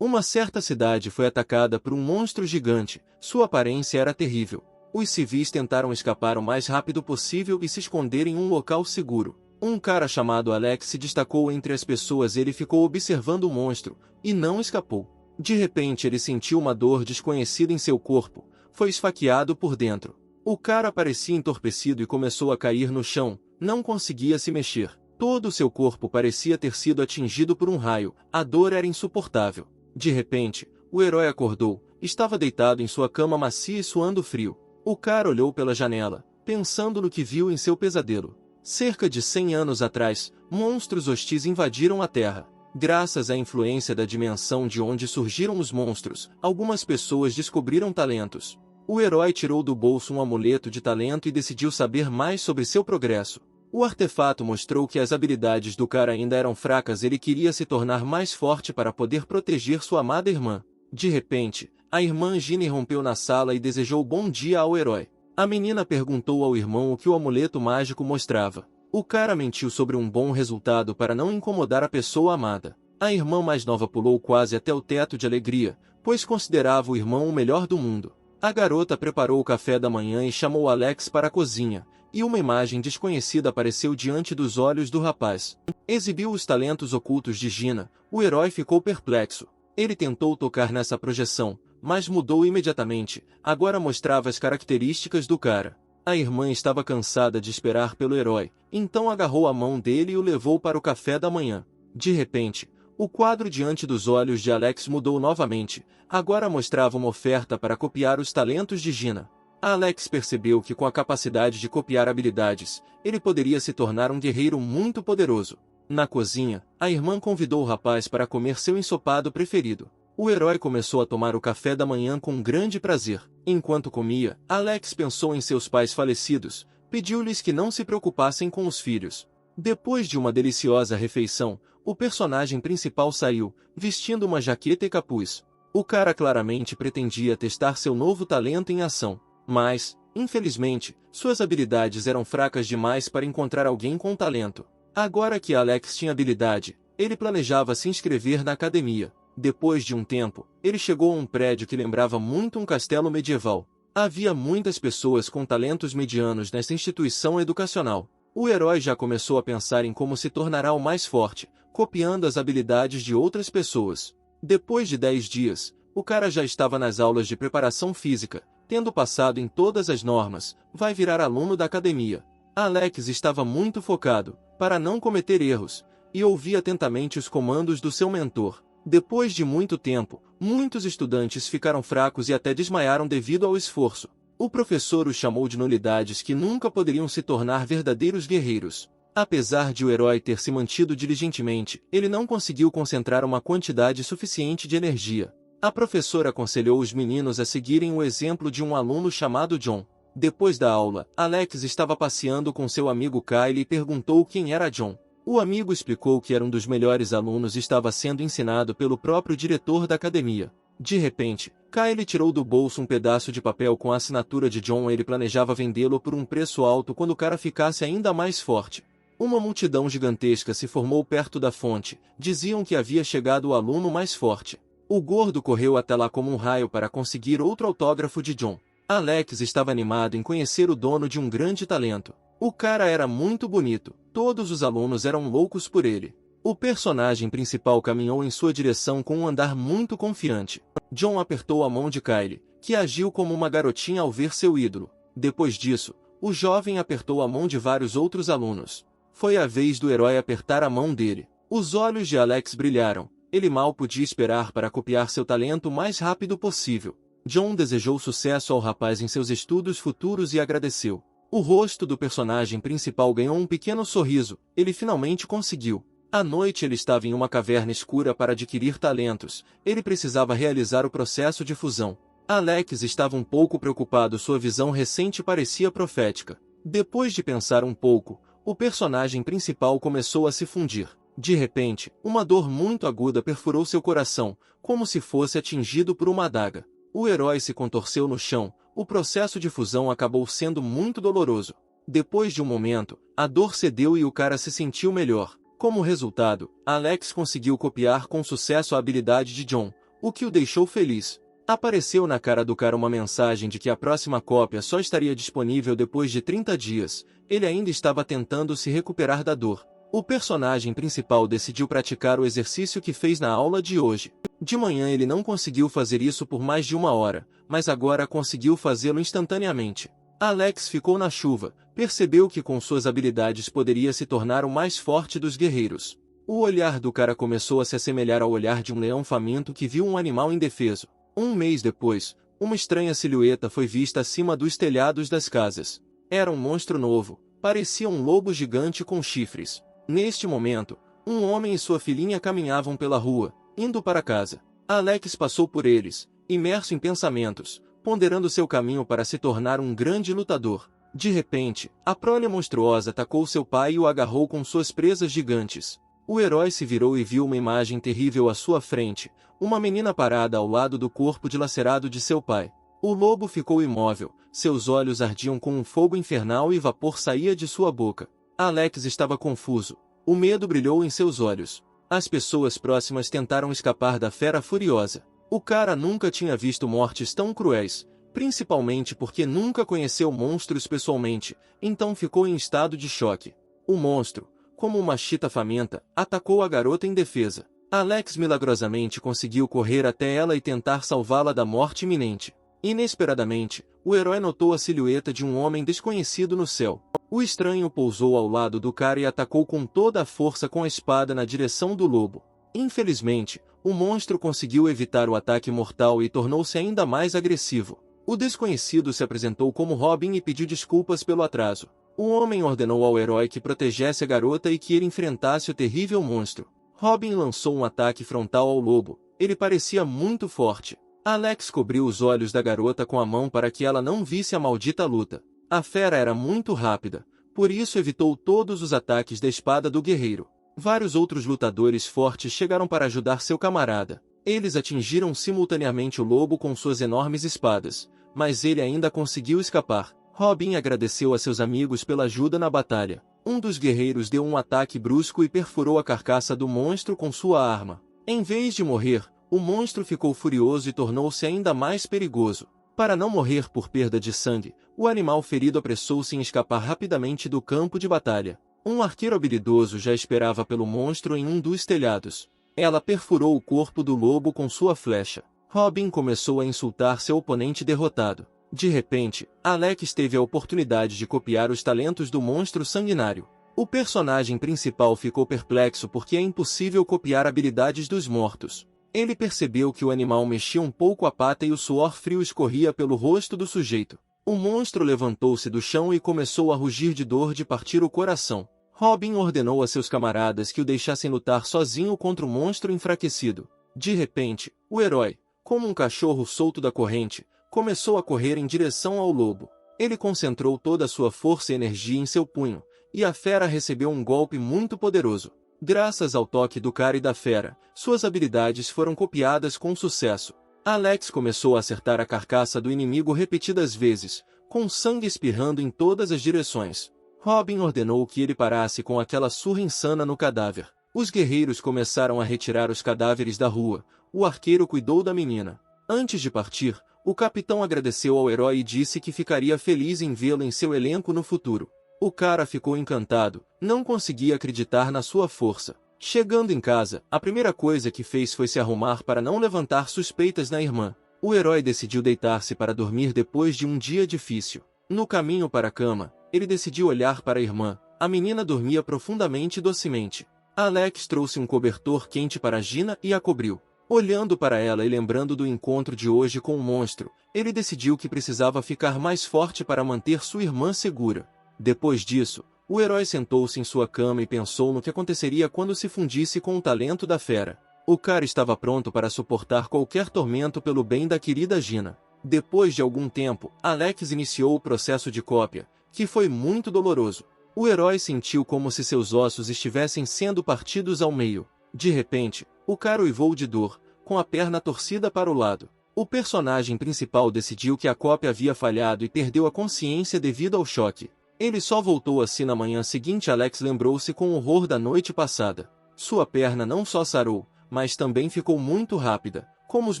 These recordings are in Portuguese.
Uma certa cidade foi atacada por um monstro gigante. Sua aparência era terrível. Os civis tentaram escapar o mais rápido possível e se esconder em um local seguro. Um cara chamado Alex se destacou entre as pessoas. Ele ficou observando o monstro e não escapou. De repente ele sentiu uma dor desconhecida em seu corpo. Foi esfaqueado por dentro. O cara parecia entorpecido e começou a cair no chão. Não conseguia se mexer. Todo o seu corpo parecia ter sido atingido por um raio. A dor era insuportável. De repente, o herói acordou. Estava deitado em sua cama macia e suando frio. O cara olhou pela janela, pensando no que viu em seu pesadelo. Cerca de 100 anos atrás, monstros hostis invadiram a Terra. Graças à influência da dimensão de onde surgiram os monstros, algumas pessoas descobriram talentos. O herói tirou do bolso um amuleto de talento e decidiu saber mais sobre seu progresso. O artefato mostrou que as habilidades do cara ainda eram fracas. Ele queria se tornar mais forte para poder proteger sua amada irmã. De repente, a irmã Ginny rompeu na sala e desejou bom dia ao herói. A menina perguntou ao irmão o que o amuleto mágico mostrava. O cara mentiu sobre um bom resultado para não incomodar a pessoa amada. A irmã mais nova pulou quase até o teto de alegria, pois considerava o irmão o melhor do mundo. A garota preparou o café da manhã e chamou Alex para a cozinha, e uma imagem desconhecida apareceu diante dos olhos do rapaz. Exibiu os talentos ocultos de Gina. O herói ficou perplexo. Ele tentou tocar nessa projeção, mas mudou imediatamente. Agora mostrava as características do cara. A irmã estava cansada de esperar pelo herói, então agarrou a mão dele e o levou para o café da manhã. De repente, o quadro diante dos olhos de Alex mudou novamente. Agora mostrava uma oferta para copiar os talentos de Gina. Alex percebeu que com a capacidade de copiar habilidades, ele poderia se tornar um guerreiro muito poderoso. Na cozinha, a irmã convidou o rapaz para comer seu ensopado preferido. O herói começou a tomar o café da manhã com grande prazer. Enquanto comia, Alex pensou em seus pais falecidos, pediu-lhes que não se preocupassem com os filhos. Depois de uma deliciosa refeição, o personagem principal saiu, vestindo uma jaqueta e capuz. O cara claramente pretendia testar seu novo talento em ação. Mas, infelizmente, suas habilidades eram fracas demais para encontrar alguém com talento. Agora que Alex tinha habilidade, ele planejava se inscrever na academia. Depois de um tempo, ele chegou a um prédio que lembrava muito um castelo medieval. Havia muitas pessoas com talentos medianos nessa instituição educacional. O herói já começou a pensar em como se tornará o mais forte, copiando as habilidades de outras pessoas. Depois de 10 dias, o cara já estava nas aulas de preparação física. Tendo passado em todas as normas, vai virar aluno da academia. Alex estava muito focado, para não cometer erros, e ouvia atentamente os comandos do seu mentor. Depois de muito tempo, muitos estudantes ficaram fracos e até desmaiaram devido ao esforço. O professor os chamou de nulidades que nunca poderiam se tornar verdadeiros guerreiros. Apesar de o herói ter se mantido diligentemente, ele não conseguiu concentrar uma quantidade suficiente de energia. A professora aconselhou os meninos a seguirem o exemplo de um aluno chamado John. Depois da aula, Alex estava passeando com seu amigo Kyle e perguntou quem era John. O amigo explicou que era um dos melhores alunos e estava sendo ensinado pelo próprio diretor da academia. De repente, Kyle tirou do bolso um pedaço de papel com a assinatura de John. Ele planejava vendê-lo por um preço alto quando o cara ficasse ainda mais forte. Uma multidão gigantesca se formou perto da fonte. Diziam que havia chegado o aluno mais forte. O gordo correu até lá como um raio para conseguir outro autógrafo de John. Alex estava animado em conhecer o dono de um grande talento. O cara era muito bonito. Todos os alunos eram loucos por ele. O personagem principal caminhou em sua direção com um andar muito confiante. John apertou a mão de Kyle, que agiu como uma garotinha ao ver seu ídolo. Depois disso, o jovem apertou a mão de vários outros alunos. Foi a vez do herói apertar a mão dele. Os olhos de Alex brilharam. Ele mal podia esperar para copiar seu talento o mais rápido possível. John desejou sucesso ao rapaz em seus estudos futuros e agradeceu. O rosto do personagem principal ganhou um pequeno sorriso. Ele finalmente conseguiu. À noite ele estava em uma caverna escura para adquirir talentos. Ele precisava realizar o processo de fusão. Alex estava um pouco preocupado. Sua visão recente parecia profética. Depois de pensar um pouco, o personagem principal começou a se fundir. De repente, uma dor muito aguda perfurou seu coração, como se fosse atingido por uma adaga. O herói se contorceu no chão. O processo de fusão acabou sendo muito doloroso. Depois de um momento, a dor cedeu e o cara se sentiu melhor. Como resultado, Alex conseguiu copiar com sucesso a habilidade de John. o que o deixou feliz. Apareceu na cara do cara uma mensagem de que a próxima cópia só estaria disponível depois de 30 dias. Ele ainda estava tentando se recuperar da dor. O personagem principal decidiu praticar o exercício que fez na aula de hoje. De manhã ele não conseguiu fazer isso por mais de 1 hora, mas agora conseguiu fazê-lo instantaneamente. Alex ficou na chuva, percebeu que com suas habilidades poderia se tornar o mais forte dos guerreiros. O olhar do cara começou a se assemelhar ao olhar de um leão faminto que viu um animal indefeso. 1 mês depois, uma estranha silhueta foi vista acima dos telhados das casas. Era um monstro novo, parecia um lobo gigante com chifres. Neste momento, um homem e sua filhinha caminhavam pela rua, indo para casa. Alex passou por eles, imerso em pensamentos, ponderando seu caminho para se tornar um grande lutador. De repente, a prole monstruosa atacou seu pai e o agarrou com suas presas gigantes. O herói se virou e viu uma imagem terrível à sua frente, uma menina parada ao lado do corpo dilacerado de seu pai. O lobo ficou imóvel, seus olhos ardiam com um fogo infernal e vapor saía de sua boca. Alex estava confuso. O medo brilhou em seus olhos. As pessoas próximas tentaram escapar da fera furiosa. O cara nunca tinha visto mortes tão cruéis, principalmente porque nunca conheceu monstros pessoalmente, então ficou em estado de choque. O monstro, como uma chita faminta, atacou a garota indefesa. Alex milagrosamente conseguiu correr até ela e tentar salvá-la da morte iminente. Inesperadamente, o herói notou a silhueta de um homem desconhecido no céu. O estranho pousou ao lado do cara e atacou com toda a força com a espada na direção do lobo. Infelizmente, o monstro conseguiu evitar o ataque mortal e tornou-se ainda mais agressivo. O desconhecido se apresentou como Robin e pediu desculpas pelo atraso. O homem ordenou ao herói que protegesse a garota e que ele enfrentasse o terrível monstro. Robin lançou um ataque frontal ao lobo. Ele parecia muito forte. Alex cobriu os olhos da garota com a mão para que ela não visse a maldita luta. A fera era muito rápida, por isso evitou todos os ataques da espada do guerreiro. Vários outros lutadores fortes chegaram para ajudar seu camarada. Eles atingiram simultaneamente o lobo com suas enormes espadas, mas ele ainda conseguiu escapar. Robin agradeceu a seus amigos pela ajuda na batalha. Um dos guerreiros deu um ataque brusco e perfurou a carcaça do monstro com sua arma. Em vez de morrer, o monstro ficou furioso e tornou-se ainda mais perigoso. Para não morrer por perda de sangue, o animal ferido apressou-se em escapar rapidamente do campo de batalha. Um arqueiro habilidoso já esperava pelo monstro em um dos telhados. Ela perfurou o corpo do lobo com sua flecha. Robin começou a insultar seu oponente derrotado. De repente, Alex teve a oportunidade de copiar os talentos do monstro sanguinário. O personagem principal ficou perplexo porque é impossível copiar habilidades dos mortos. Ele percebeu que o animal mexia um pouco a pata e o suor frio escorria pelo rosto do sujeito. O monstro levantou-se do chão e começou a rugir de dor de partir o coração. Robin ordenou a seus camaradas que o deixassem lutar sozinho contra o monstro enfraquecido. De repente, o herói, como um cachorro solto da corrente, começou a correr em direção ao lobo. Ele concentrou toda a sua força e energia em seu punho, e a fera recebeu um golpe muito poderoso. Graças ao toque do cara e da fera, suas habilidades foram copiadas com sucesso. Alex começou a acertar a carcaça do inimigo repetidas vezes, com sangue espirrando em todas as direções. Robin ordenou que ele parasse com aquela surra insana no cadáver. Os guerreiros começaram a retirar os cadáveres da rua. O arqueiro cuidou da menina. Antes de partir, o capitão agradeceu ao herói e disse que ficaria feliz em vê-lo em seu elenco no futuro. O cara ficou encantado, não conseguia acreditar na sua força. Chegando em casa, a primeira coisa que fez foi se arrumar para não levantar suspeitas na irmã. O herói decidiu deitar-se para dormir depois de um dia difícil. No caminho para a cama, ele decidiu olhar para a irmã. A menina dormia profundamente e docemente. Alex trouxe um cobertor quente para Gina e a cobriu. Olhando para ela e lembrando do encontro de hoje com o monstro, ele decidiu que precisava ficar mais forte para manter sua irmã segura. Depois disso, o herói sentou-se em sua cama e pensou no que aconteceria quando se fundisse com o talento da fera. O cara estava pronto para suportar qualquer tormento pelo bem da querida Gina. Depois de algum tempo, Alex iniciou o processo de cópia, que foi muito doloroso. O herói sentiu como se seus ossos estivessem sendo partidos ao meio. De repente, o cara uivou de dor, com a perna torcida para o lado. O personagem principal decidiu que a cópia havia falhado e perdeu a consciência devido ao choque. Ele só voltou a si na manhã seguinte. Alex lembrou-se com horror da noite passada. Sua perna não só sarou, mas também ficou muito rápida, como os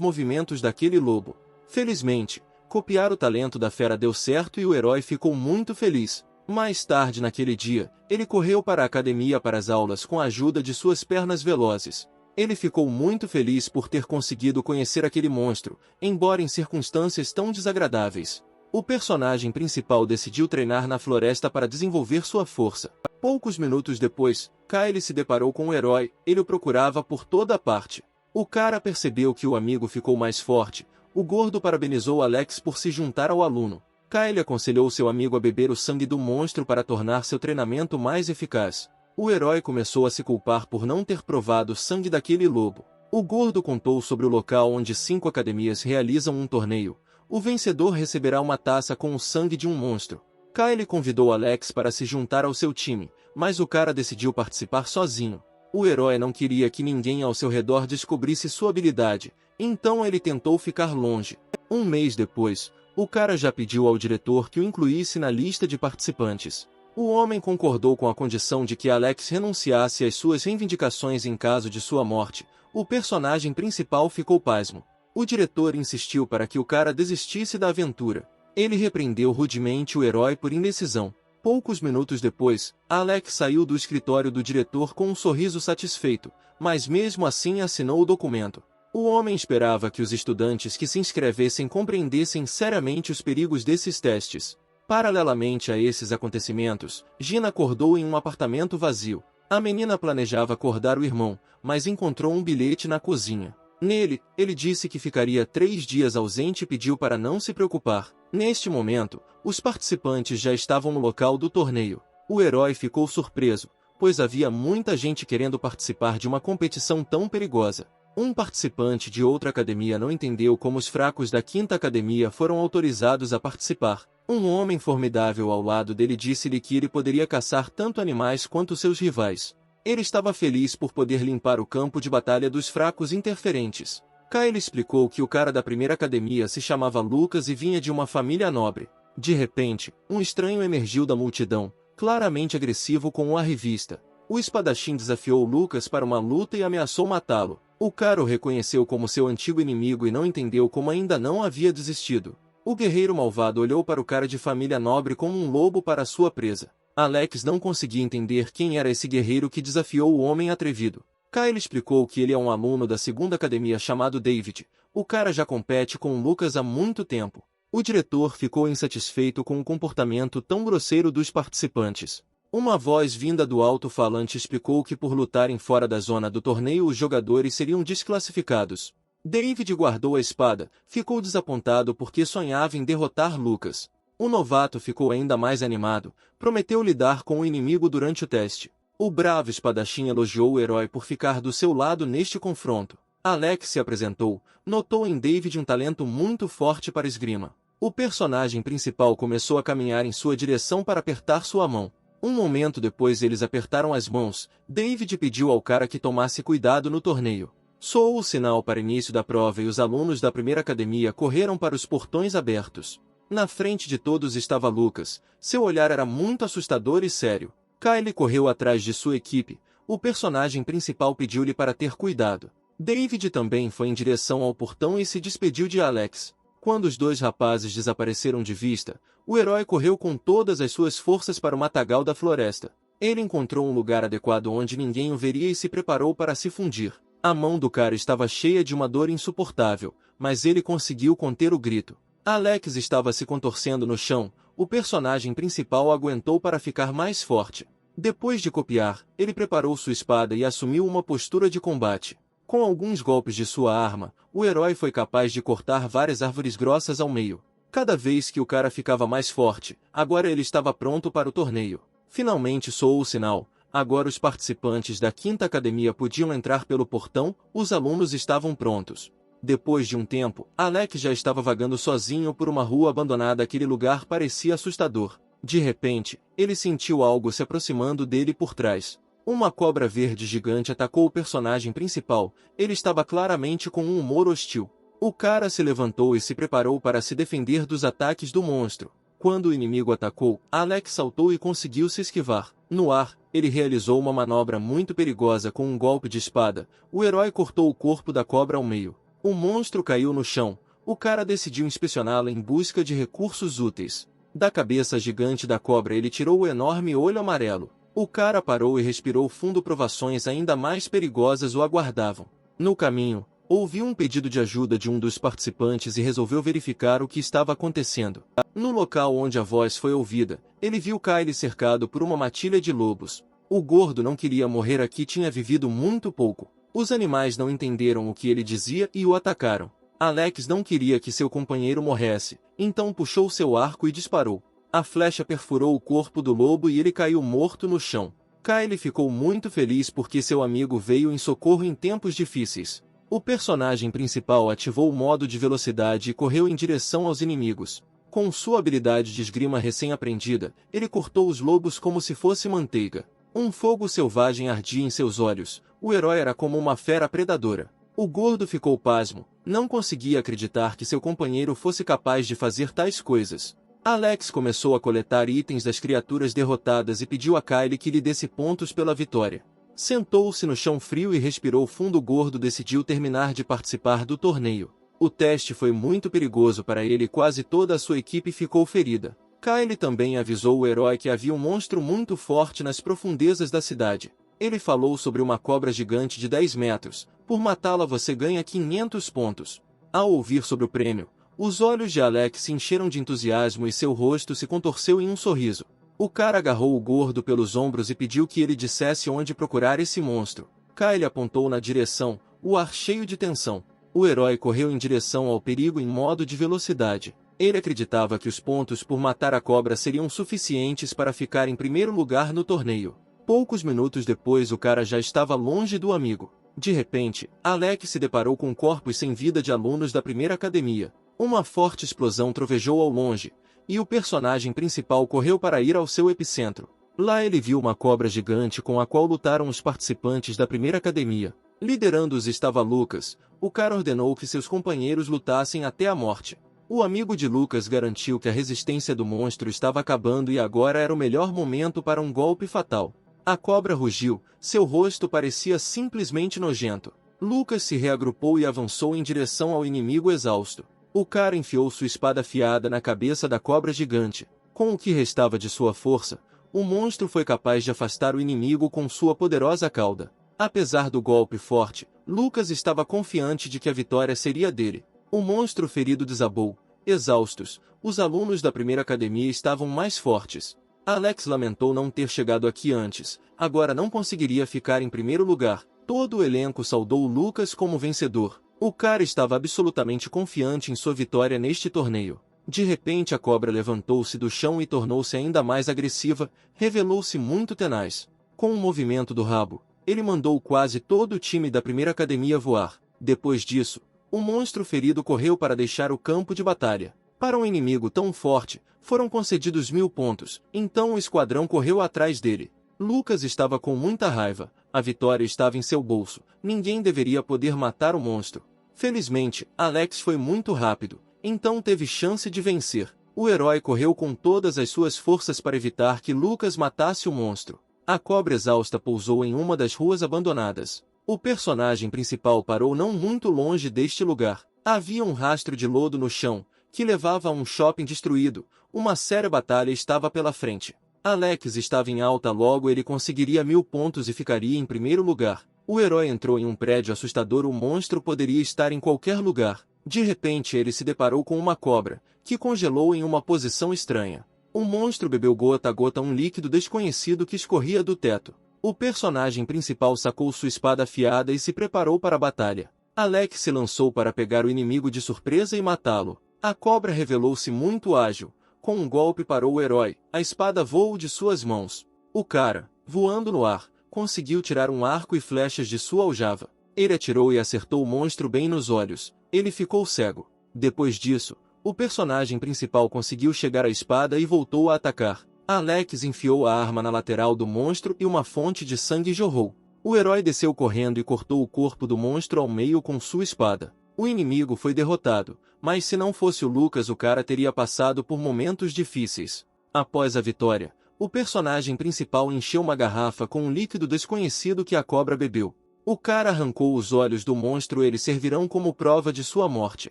movimentos daquele lobo. Felizmente, copiar o talento da fera deu certo e o herói ficou muito feliz. Mais tarde naquele dia, ele correu para a academia para as aulas com a ajuda de suas pernas velozes. Ele ficou muito feliz por ter conseguido conhecer aquele monstro, embora em circunstâncias tão desagradáveis. O personagem principal decidiu treinar na floresta para desenvolver sua força. Poucos minutos depois, Kyle se deparou com o herói, ele o procurava por toda parte. O cara percebeu que o amigo ficou mais forte. O gordo parabenizou Alex por se juntar ao aluno. Kyle aconselhou seu amigo a beber o sangue do monstro para tornar seu treinamento mais eficaz. O herói começou a se culpar por não ter provado o sangue daquele lobo. O gordo contou sobre o local onde 5 academias realizam um torneio. O vencedor receberá uma taça com o sangue de um monstro. Kyle convidou Alex para se juntar ao seu time, mas o cara decidiu participar sozinho. O herói não queria que ninguém ao seu redor descobrisse sua habilidade, então ele tentou ficar longe. Um mês depois, o cara já pediu ao diretor que o incluísse na lista de participantes. O homem concordou com a condição de que Alex renunciasse às suas reivindicações em caso de sua morte. O personagem principal ficou pasmo. O diretor insistiu para que o cara desistisse da aventura. Ele repreendeu rudemente o herói por indecisão. Poucos minutos depois, Alex saiu do escritório do diretor com um sorriso satisfeito, mas mesmo assim assinou o documento. O homem esperava que os estudantes que se inscrevessem compreendessem seriamente os perigos desses testes. Paralelamente a esses acontecimentos, Gina acordou em um apartamento vazio. A menina planejava acordar o irmão, mas encontrou um bilhete na cozinha. Nele, ele disse que ficaria 3 dias ausente e pediu para não se preocupar. Neste momento, os participantes já estavam no local do torneio. O herói ficou surpreso, pois havia muita gente querendo participar de uma competição tão perigosa. Um participante de outra academia não entendeu como os fracos da 5ª academia foram autorizados a participar. Um homem formidável ao lado dele disse-lhe que ele poderia caçar tanto animais quanto seus rivais. Ele estava feliz por poder limpar o campo de batalha dos fracos interferentes. Kyle explicou que o cara da primeira academia se chamava Lucas e vinha de uma família nobre. De repente, um estranho emergiu da multidão, claramente agressivo com uma revista. O espadachim desafiou Lucas para uma luta e ameaçou matá-lo. O cara o reconheceu como seu antigo inimigo e não entendeu como ainda não havia desistido. O guerreiro malvado olhou para o cara de família nobre como um lobo para sua presa. Alex não conseguia entender quem era esse guerreiro que desafiou o homem atrevido. Kyle explicou que ele é um aluno da 2ª academia chamado David. O cara já compete com Lucas há muito tempo. O diretor ficou insatisfeito com o comportamento tão grosseiro dos participantes. Uma voz vinda do alto-falante explicou que por lutarem fora da zona do torneio os jogadores seriam desclassificados. David guardou a espada, ficou desapontado porque sonhava em derrotar Lucas. O novato ficou ainda mais animado, prometeu lidar com o inimigo durante o teste. O bravo espadachim elogiou o herói por ficar do seu lado neste confronto. Alex se apresentou, notou em David um talento muito forte para esgrima. O personagem principal começou a caminhar em sua direção para apertar sua mão. Um momento depois eles apertaram as mãos. David pediu ao cara que tomasse cuidado no torneio. Soou o sinal para início da prova e os alunos da primeira academia correram para os portões abertos. Na frente de todos estava Lucas. Seu olhar era muito assustador e sério. Kyle correu atrás de sua equipe. O personagem principal pediu-lhe para ter cuidado. David também foi em direção ao portão e se despediu de Alex. Quando os dois rapazes desapareceram de vista, o herói correu com todas as suas forças para o matagal da floresta. Ele encontrou um lugar adequado onde ninguém o veria e se preparou para se fundir. A mão do cara estava cheia de uma dor insuportável, mas ele conseguiu conter o grito. Alex estava se contorcendo no chão. O personagem principal aguentou para ficar mais forte. Depois de copiar, ele preparou sua espada e assumiu uma postura de combate. Com alguns golpes de sua arma, o herói foi capaz de cortar várias árvores grossas ao meio. Cada vez que o cara ficava mais forte, agora ele estava pronto para o torneio. Finalmente soou o sinal. Agora os participantes da 5ª academia podiam entrar pelo portão, os alunos estavam prontos. Depois de um tempo, Alex já estava vagando sozinho por uma rua abandonada. Aquele lugar parecia assustador. De repente, ele sentiu algo se aproximando dele por trás. Uma cobra verde gigante atacou o personagem principal. Ele estava claramente com um humor hostil. O cara se levantou e se preparou para se defender dos ataques do monstro. Quando o inimigo atacou, Alex saltou e conseguiu se esquivar. No ar, ele realizou uma manobra muito perigosa com um golpe de espada. O herói cortou o corpo da cobra ao meio. O monstro caiu no chão. O cara decidiu inspecioná-lo em busca de recursos úteis. Da cabeça gigante da cobra ele tirou o enorme olho amarelo. O cara parou e respirou fundo. Provações ainda mais perigosas o aguardavam. No caminho, ouviu um pedido de ajuda de um dos participantes e resolveu verificar o que estava acontecendo. No local onde a voz foi ouvida, ele viu Kyle cercado por uma matilha de lobos. O gordo não queria morrer aqui, tinha vivido muito pouco. Os animais não entenderam o que ele dizia e o atacaram. Alex não queria que seu companheiro morresse, então puxou seu arco e disparou. A flecha perfurou o corpo do lobo e ele caiu morto no chão. Kyle ficou muito feliz porque seu amigo veio em socorro em tempos difíceis. O personagem principal ativou o modo de velocidade e correu em direção aos inimigos. Com sua habilidade de esgrima recém-aprendida, ele cortou os lobos como se fosse manteiga. Um fogo selvagem ardia em seus olhos. O herói era como uma fera predadora. O gordo ficou pasmo, não conseguia acreditar que seu companheiro fosse capaz de fazer tais coisas. Alex começou a coletar itens das criaturas derrotadas e pediu a Kyle que lhe desse pontos pela vitória. Sentou-se no chão frio e respirou fundo. O gordo decidiu terminar de participar do torneio. O teste foi muito perigoso para ele e quase toda a sua equipe ficou ferida. Kyle também avisou o herói que havia um monstro muito forte nas profundezas da cidade. Ele falou sobre uma cobra gigante de 10 metros. Por matá-la você ganha 500 pontos. Ao ouvir sobre o prêmio, os olhos de Alex se encheram de entusiasmo e seu rosto se contorceu em um sorriso. O cara agarrou o gordo pelos ombros e pediu que ele dissesse onde procurar esse monstro. Kyle apontou na direção, o ar cheio de tensão. O herói correu em direção ao perigo em modo de velocidade. Ele acreditava que os pontos por matar a cobra seriam suficientes para ficar em primeiro lugar no torneio. Poucos minutos depois o cara já estava longe do amigo. De repente, Alex se deparou com corpos sem vida de alunos da primeira academia. Uma forte explosão trovejou ao longe, e o personagem principal correu para ir ao seu epicentro. Lá ele viu uma cobra gigante com a qual lutaram os participantes da primeira academia. Liderando-os estava Lucas. O cara ordenou que seus companheiros lutassem até a morte. O amigo de Lucas garantiu que a resistência do monstro estava acabando e agora era o melhor momento para um golpe fatal. A cobra rugiu, seu rosto parecia simplesmente nojento. Lucas se reagrupou e avançou em direção ao inimigo exausto. O cara enfiou sua espada afiada na cabeça da cobra gigante. Com o que restava de sua força, o monstro foi capaz de afastar o inimigo com sua poderosa cauda. Apesar do golpe forte, Lucas estava confiante de que a vitória seria dele. O monstro ferido desabou. Exaustos, os alunos da primeira academia estavam mais fortes. Alex lamentou não ter chegado aqui antes. Agora não conseguiria ficar em primeiro lugar. Todo o elenco saudou Lucas como vencedor. O cara estava absolutamente confiante em sua vitória neste torneio. De repente a cobra levantou-se do chão e tornou-se ainda mais agressiva, revelou-se muito tenaz. Com um movimento do rabo, ele mandou quase todo o time da primeira academia voar. Depois disso, o monstro ferido correu para deixar o campo de batalha. Para um inimigo tão forte, foram concedidos 1000 pontos, então o esquadrão correu atrás dele. Lucas estava com muita raiva, a vitória estava em seu bolso, ninguém deveria poder matar o monstro. Felizmente, Alex foi muito rápido, então teve chance de vencer. O herói correu com todas as suas forças para evitar que Lucas matasse o monstro. A cobra exausta pousou em uma das ruas abandonadas. O personagem principal parou não muito longe deste lugar. Havia um rastro de lodo no chão, que levava a um shopping destruído. Uma séria batalha estava pela frente. Alex estava em alta, logo ele conseguiria 1000 pontos e ficaria em primeiro lugar. O herói entrou em um prédio assustador. O monstro poderia estar em qualquer lugar. De repente ele se deparou com uma cobra, que congelou em uma posição estranha. O monstro bebeu gota a gota um líquido desconhecido que escorria do teto. O personagem principal sacou sua espada afiada e se preparou para a batalha. Alex se lançou para pegar o inimigo de surpresa e matá-lo. A cobra revelou-se muito ágil. Com um golpe parou o herói, a espada voou de suas mãos. O cara, voando no ar, conseguiu tirar um arco e flechas de sua aljava. Ele atirou e acertou o monstro bem nos olhos. Ele ficou cego. Depois disso, o personagem principal conseguiu chegar à espada e voltou a atacar. Alex enfiou a arma na lateral do monstro e uma fonte de sangue jorrou. O herói desceu correndo e cortou o corpo do monstro ao meio com sua espada. O inimigo foi derrotado, mas se não fosse o Lucas, o cara teria passado por momentos difíceis. Após a vitória, o personagem principal encheu uma garrafa com um líquido desconhecido que a cobra bebeu. O cara arrancou os olhos do monstro, eles servirão como prova de sua morte.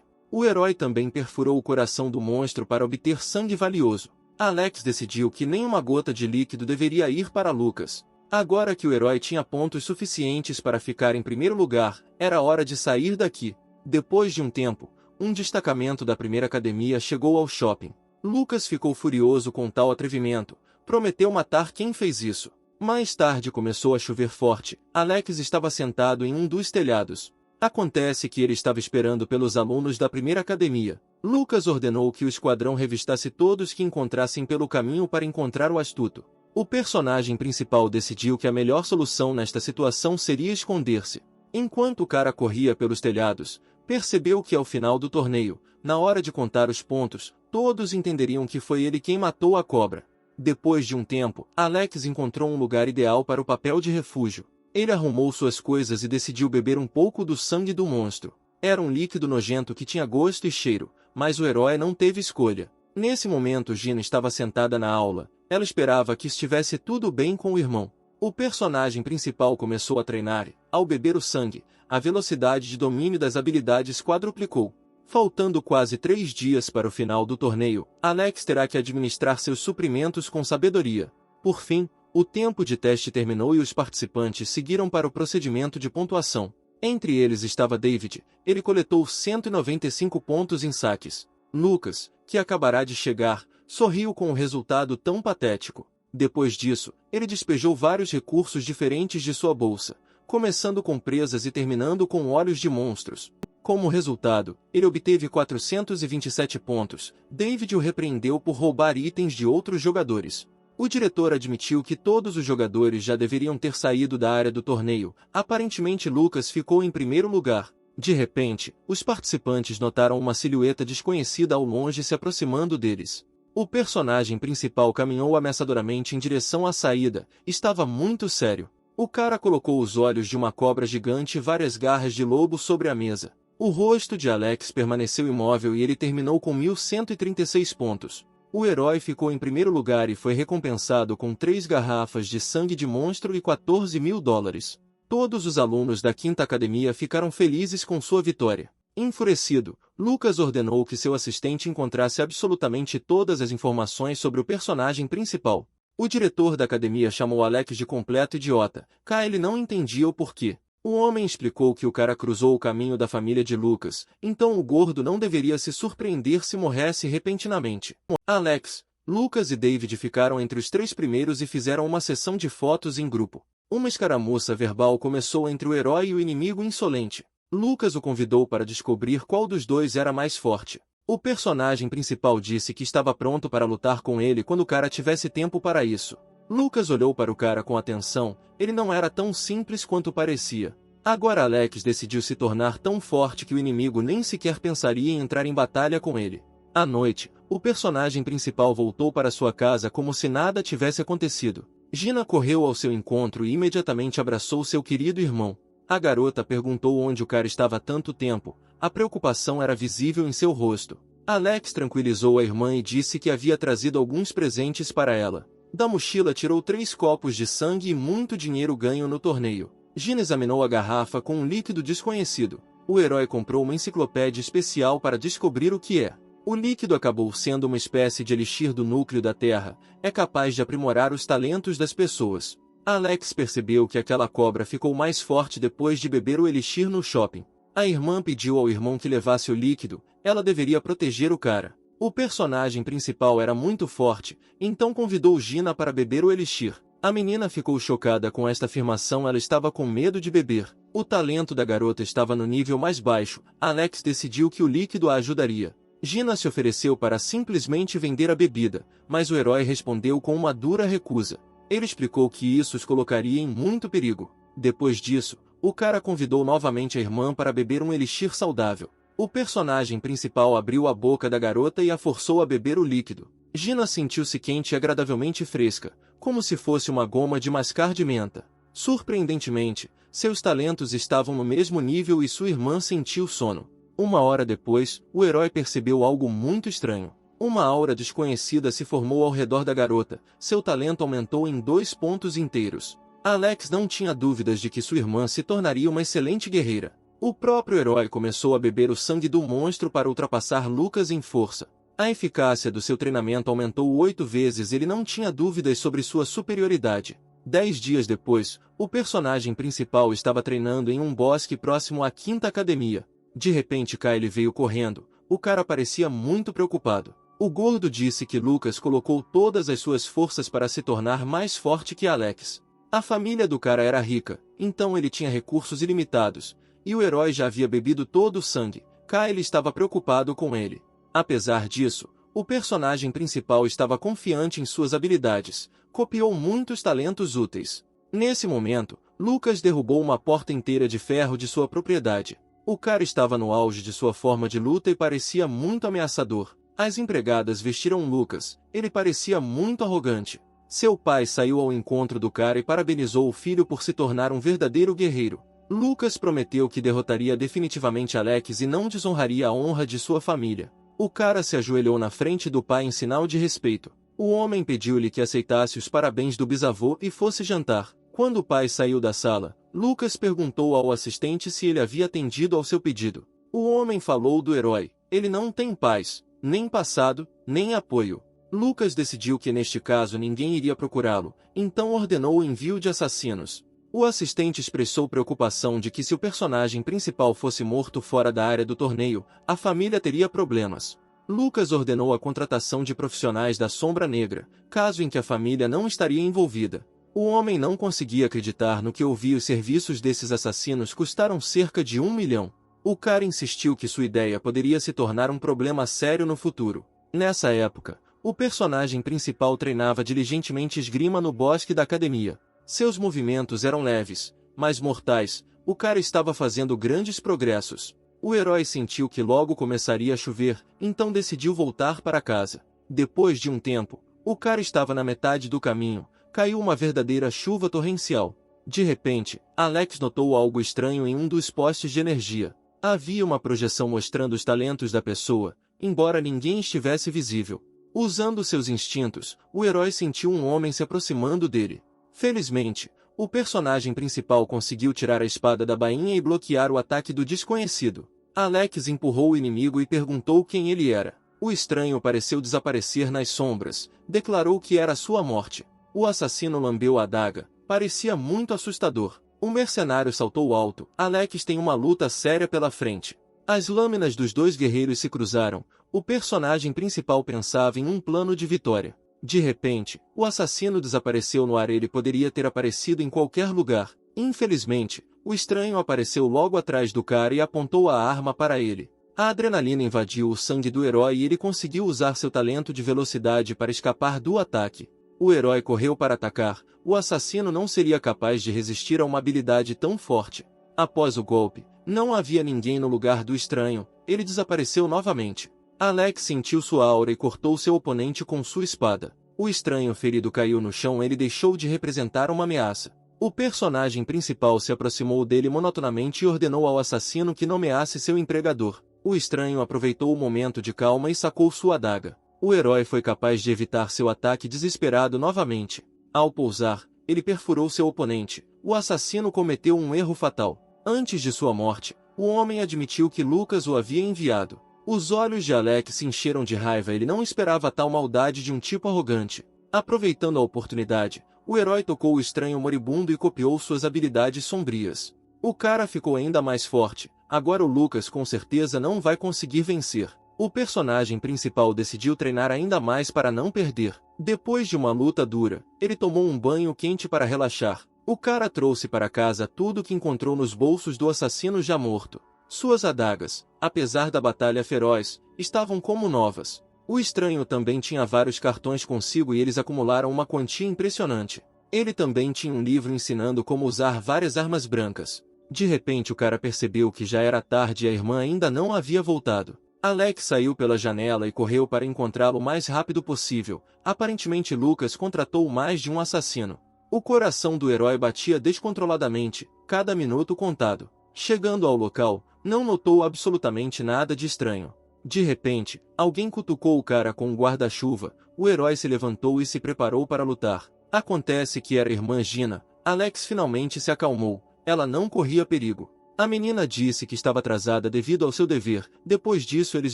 O herói também perfurou o coração do monstro para obter sangue valioso. Alex decidiu que nenhuma gota de líquido deveria ir para Lucas. Agora que o herói tinha pontos suficientes para ficar em primeiro lugar, era hora de sair daqui. Depois de um tempo, um destacamento da primeira academia chegou ao shopping. Lucas ficou furioso com tal atrevimento, prometeu matar quem fez isso. Mais tarde começou a chover forte. Alex estava sentado em um dos telhados. Acontece que ele estava esperando pelos alunos da primeira academia. Lucas ordenou que o esquadrão revistasse todos que encontrassem pelo caminho para encontrar o astuto. O personagem principal decidiu que a melhor solução nesta situação seria esconder-se. Enquanto o cara corria pelos telhados, percebeu que ao final do torneio, na hora de contar os pontos, todos entenderiam que foi ele quem matou a cobra. Depois de um tempo, Alex encontrou um lugar ideal para o papel de refúgio. Ele arrumou suas coisas e decidiu beber um pouco do sangue do monstro. Era um líquido nojento que tinha gosto e cheiro, mas o herói não teve escolha. Nesse momento Gina estava sentada na aula. Ela esperava que estivesse tudo bem com o irmão. O personagem principal começou a treinar e, ao beber o sangue, a velocidade de domínio das habilidades quadruplicou. Faltando quase 3 dias para o final do torneio, Alex terá que administrar seus suprimentos com sabedoria. Por fim, o tempo de teste terminou e os participantes seguiram para o procedimento de pontuação. Entre eles estava David. Ele coletou 195 pontos em saques. Lucas, que acabará de chegar, sorriu com o resultado tão patético. Depois disso, ele despejou vários recursos diferentes de sua bolsa, começando com presas e terminando com olhos de monstros. Como resultado, ele obteve 427 pontos. David o repreendeu por roubar itens de outros jogadores. O diretor admitiu que todos os jogadores já deveriam ter saído da área do torneio. Aparentemente Lucas ficou em primeiro lugar. De repente, os participantes notaram uma silhueta desconhecida ao longe se aproximando deles. O personagem principal caminhou ameaçadoramente em direção à saída. Estava muito sério. O cara colocou os olhos de uma cobra gigante e várias garras de lobo sobre a mesa. O rosto de Alex permaneceu imóvel e ele terminou com 1.136 pontos. O herói ficou em primeiro lugar e foi recompensado com 3 garrafas de sangue de monstro e $14.000. Todos os alunos da quinta academia ficaram felizes com sua vitória. Enfurecido, Lucas ordenou que seu assistente encontrasse absolutamente todas as informações sobre o personagem principal. O diretor da academia chamou Alex de completo idiota. Ele não entendia o porquê. O homem explicou que o cara cruzou o caminho da família de Lucas, então o gordo não deveria se surpreender se morresse repentinamente. Alex, Lucas e David ficaram entre os 3 primeiros e fizeram uma sessão de fotos em grupo. Uma escaramuça verbal começou entre o herói e o inimigo insolente. Lucas o convidou para descobrir qual dos dois era mais forte. O personagem principal disse que estava pronto para lutar com ele quando o cara tivesse tempo para isso. Lucas olhou para o cara com atenção. Ele não era tão simples quanto parecia. Agora Alex decidiu se tornar tão forte que o inimigo nem sequer pensaria em entrar em batalha com ele. À noite, o personagem principal voltou para sua casa como se nada tivesse acontecido. Gina correu ao seu encontro e imediatamente abraçou seu querido irmão. A garota perguntou onde o cara estava há tanto tempo. A preocupação era visível em seu rosto. Alex tranquilizou a irmã e disse que havia trazido alguns presentes para ela. Da mochila tirou 3 copos de sangue e muito dinheiro ganho no torneio. Gina examinou a garrafa com um líquido desconhecido. O herói comprou uma enciclopédia especial para descobrir o que é. O líquido acabou sendo uma espécie de elixir do núcleo da Terra. É capaz de aprimorar os talentos das pessoas. Alex percebeu que aquela cobra ficou mais forte depois de beber o elixir no shopping. A irmã pediu ao irmão que levasse o líquido. Ela deveria proteger o cara. O personagem principal era muito forte, então convidou Gina para beber o elixir. A menina ficou chocada com esta afirmação, ela estava com medo de beber. O talento da garota estava no nível mais baixo. Alex decidiu que o líquido a ajudaria. Gina se ofereceu para simplesmente vender a bebida, mas o herói respondeu com uma dura recusa. Ele explicou que isso os colocaria em muito perigo. Depois disso, o cara convidou novamente a irmã para beber um elixir saudável. O personagem principal abriu a boca da garota e a forçou a beber o líquido. Gina sentiu-se quente e agradavelmente fresca, como se fosse uma goma de mascar de menta. Surpreendentemente, seus talentos estavam no mesmo nível e sua irmã sentiu sono. Uma hora depois, o herói percebeu algo muito estranho. Uma aura desconhecida se formou ao redor da garota. Seu talento aumentou em 2 pontos inteiros. Alex não tinha dúvidas de que sua irmã se tornaria uma excelente guerreira. O próprio herói começou a beber o sangue do monstro para ultrapassar Lucas em força. A eficácia do seu treinamento aumentou 8 vezes e ele não tinha dúvidas sobre sua superioridade. 10 dias depois, o personagem principal estava treinando em um bosque próximo à quinta academia. De repente Kyle veio correndo. O cara parecia muito preocupado. O gordo disse que Lucas colocou todas as suas forças para se tornar mais forte que Alex. A família do cara era rica, então ele tinha recursos ilimitados, e o herói já havia bebido todo o sangue. Kyle estava preocupado com ele. Apesar disso, o personagem principal estava confiante em suas habilidades, copiou muitos talentos úteis. Nesse momento, Lucas derrubou uma porta inteira de ferro de sua propriedade. O cara estava no auge de sua forma de luta e parecia muito ameaçador. As empregadas vestiram Lucas, ele parecia muito arrogante. Seu pai saiu ao encontro do cara e parabenizou o filho por se tornar um verdadeiro guerreiro. Lucas prometeu que derrotaria definitivamente Alex e não desonraria a honra de sua família. O cara se ajoelhou na frente do pai em sinal de respeito. O homem pediu-lhe que aceitasse os parabéns do bisavô e fosse jantar. Quando o pai saiu da sala, Lucas perguntou ao assistente se ele havia atendido ao seu pedido. O homem falou do herói. Ele não tem paz, nem passado, nem apoio. Lucas decidiu que neste caso ninguém iria procurá-lo, então ordenou o envio de assassinos. O assistente expressou preocupação de que se o personagem principal fosse morto fora da área do torneio, a família teria problemas. Lucas ordenou a contratação de profissionais da Sombra Negra, caso em que a família não estaria envolvida. O homem não conseguia acreditar no que ouvia. Os serviços desses assassinos custaram cerca de 1 milhão. O cara insistiu que sua ideia poderia se tornar um problema sério no futuro. Nessa época, o personagem principal treinava diligentemente esgrima no bosque da academia. Seus movimentos eram leves, mas mortais. O cara estava fazendo grandes progressos. O herói sentiu que logo começaria a chover, então decidiu voltar para casa. Depois de um tempo, o cara estava na metade do caminho. Caiu uma verdadeira chuva torrencial. De repente, Alex notou algo estranho em um dos postes de energia. Havia uma projeção mostrando os talentos da pessoa, embora ninguém estivesse visível. Usando seus instintos, o herói sentiu um homem se aproximando dele. Felizmente, o personagem principal conseguiu tirar a espada da bainha e bloquear o ataque do desconhecido. Alex empurrou o inimigo e perguntou quem ele era. O estranho pareceu desaparecer nas sombras, declarou que era sua morte. O assassino lambeu a adaga, parecia muito assustador. O mercenário saltou alto. Alex tem uma luta séria pela frente. As lâminas dos dois guerreiros se cruzaram. O personagem principal pensava em um plano de vitória. De repente, o assassino desapareceu no ar. Ele poderia ter aparecido em qualquer lugar. Infelizmente, o estranho apareceu logo atrás do cara e apontou a arma para ele. A adrenalina invadiu o sangue do herói e ele conseguiu usar seu talento de velocidade para escapar do ataque. O herói correu para atacar. O assassino não seria capaz de resistir a uma habilidade tão forte. Após o golpe, não havia ninguém no lugar do estranho. Ele desapareceu novamente. Alex sentiu sua aura e cortou seu oponente com sua espada. O estranho ferido caiu no chão. Ele deixou de representar uma ameaça. O personagem principal se aproximou dele monotonamente e ordenou ao assassino que nomeasse seu empregador. O estranho aproveitou o momento de calma e sacou sua adaga. O herói foi capaz de evitar seu ataque desesperado novamente. Ao pousar, ele perfurou seu oponente. O assassino cometeu um erro fatal. Antes de sua morte, o homem admitiu que Lucas o havia enviado. Os olhos de Alex se encheram de raiva. Ele não esperava tal maldade de um tipo arrogante. Aproveitando a oportunidade, o herói tocou o estranho moribundo e copiou suas habilidades sombrias. O cara ficou ainda mais forte. Agora o Lucas com certeza não vai conseguir vencer. O personagem principal decidiu treinar ainda mais para não perder. Depois de uma luta dura, ele tomou um banho quente para relaxar. O cara trouxe para casa tudo que encontrou nos bolsos do assassino já morto. Suas adagas, apesar da batalha feroz, estavam como novas. O estranho também tinha vários cartões consigo e eles acumularam uma quantia impressionante. Ele também tinha um livro ensinando como usar várias armas brancas. De repente o cara percebeu que já era tarde e a irmã ainda não havia voltado. Alex saiu pela janela e correu para encontrá-lo o mais rápido possível. Aparentemente Lucas contratou mais de um assassino. O coração do herói batia descontroladamente, cada minuto contado. Chegando ao local, não notou absolutamente nada de estranho. De repente, alguém cutucou o cara com um guarda-chuva. O herói se levantou e se preparou para lutar. Acontece que era a irmã Gina. Alex finalmente se acalmou, ela não corria perigo. A menina disse que estava atrasada devido ao seu dever, depois disso eles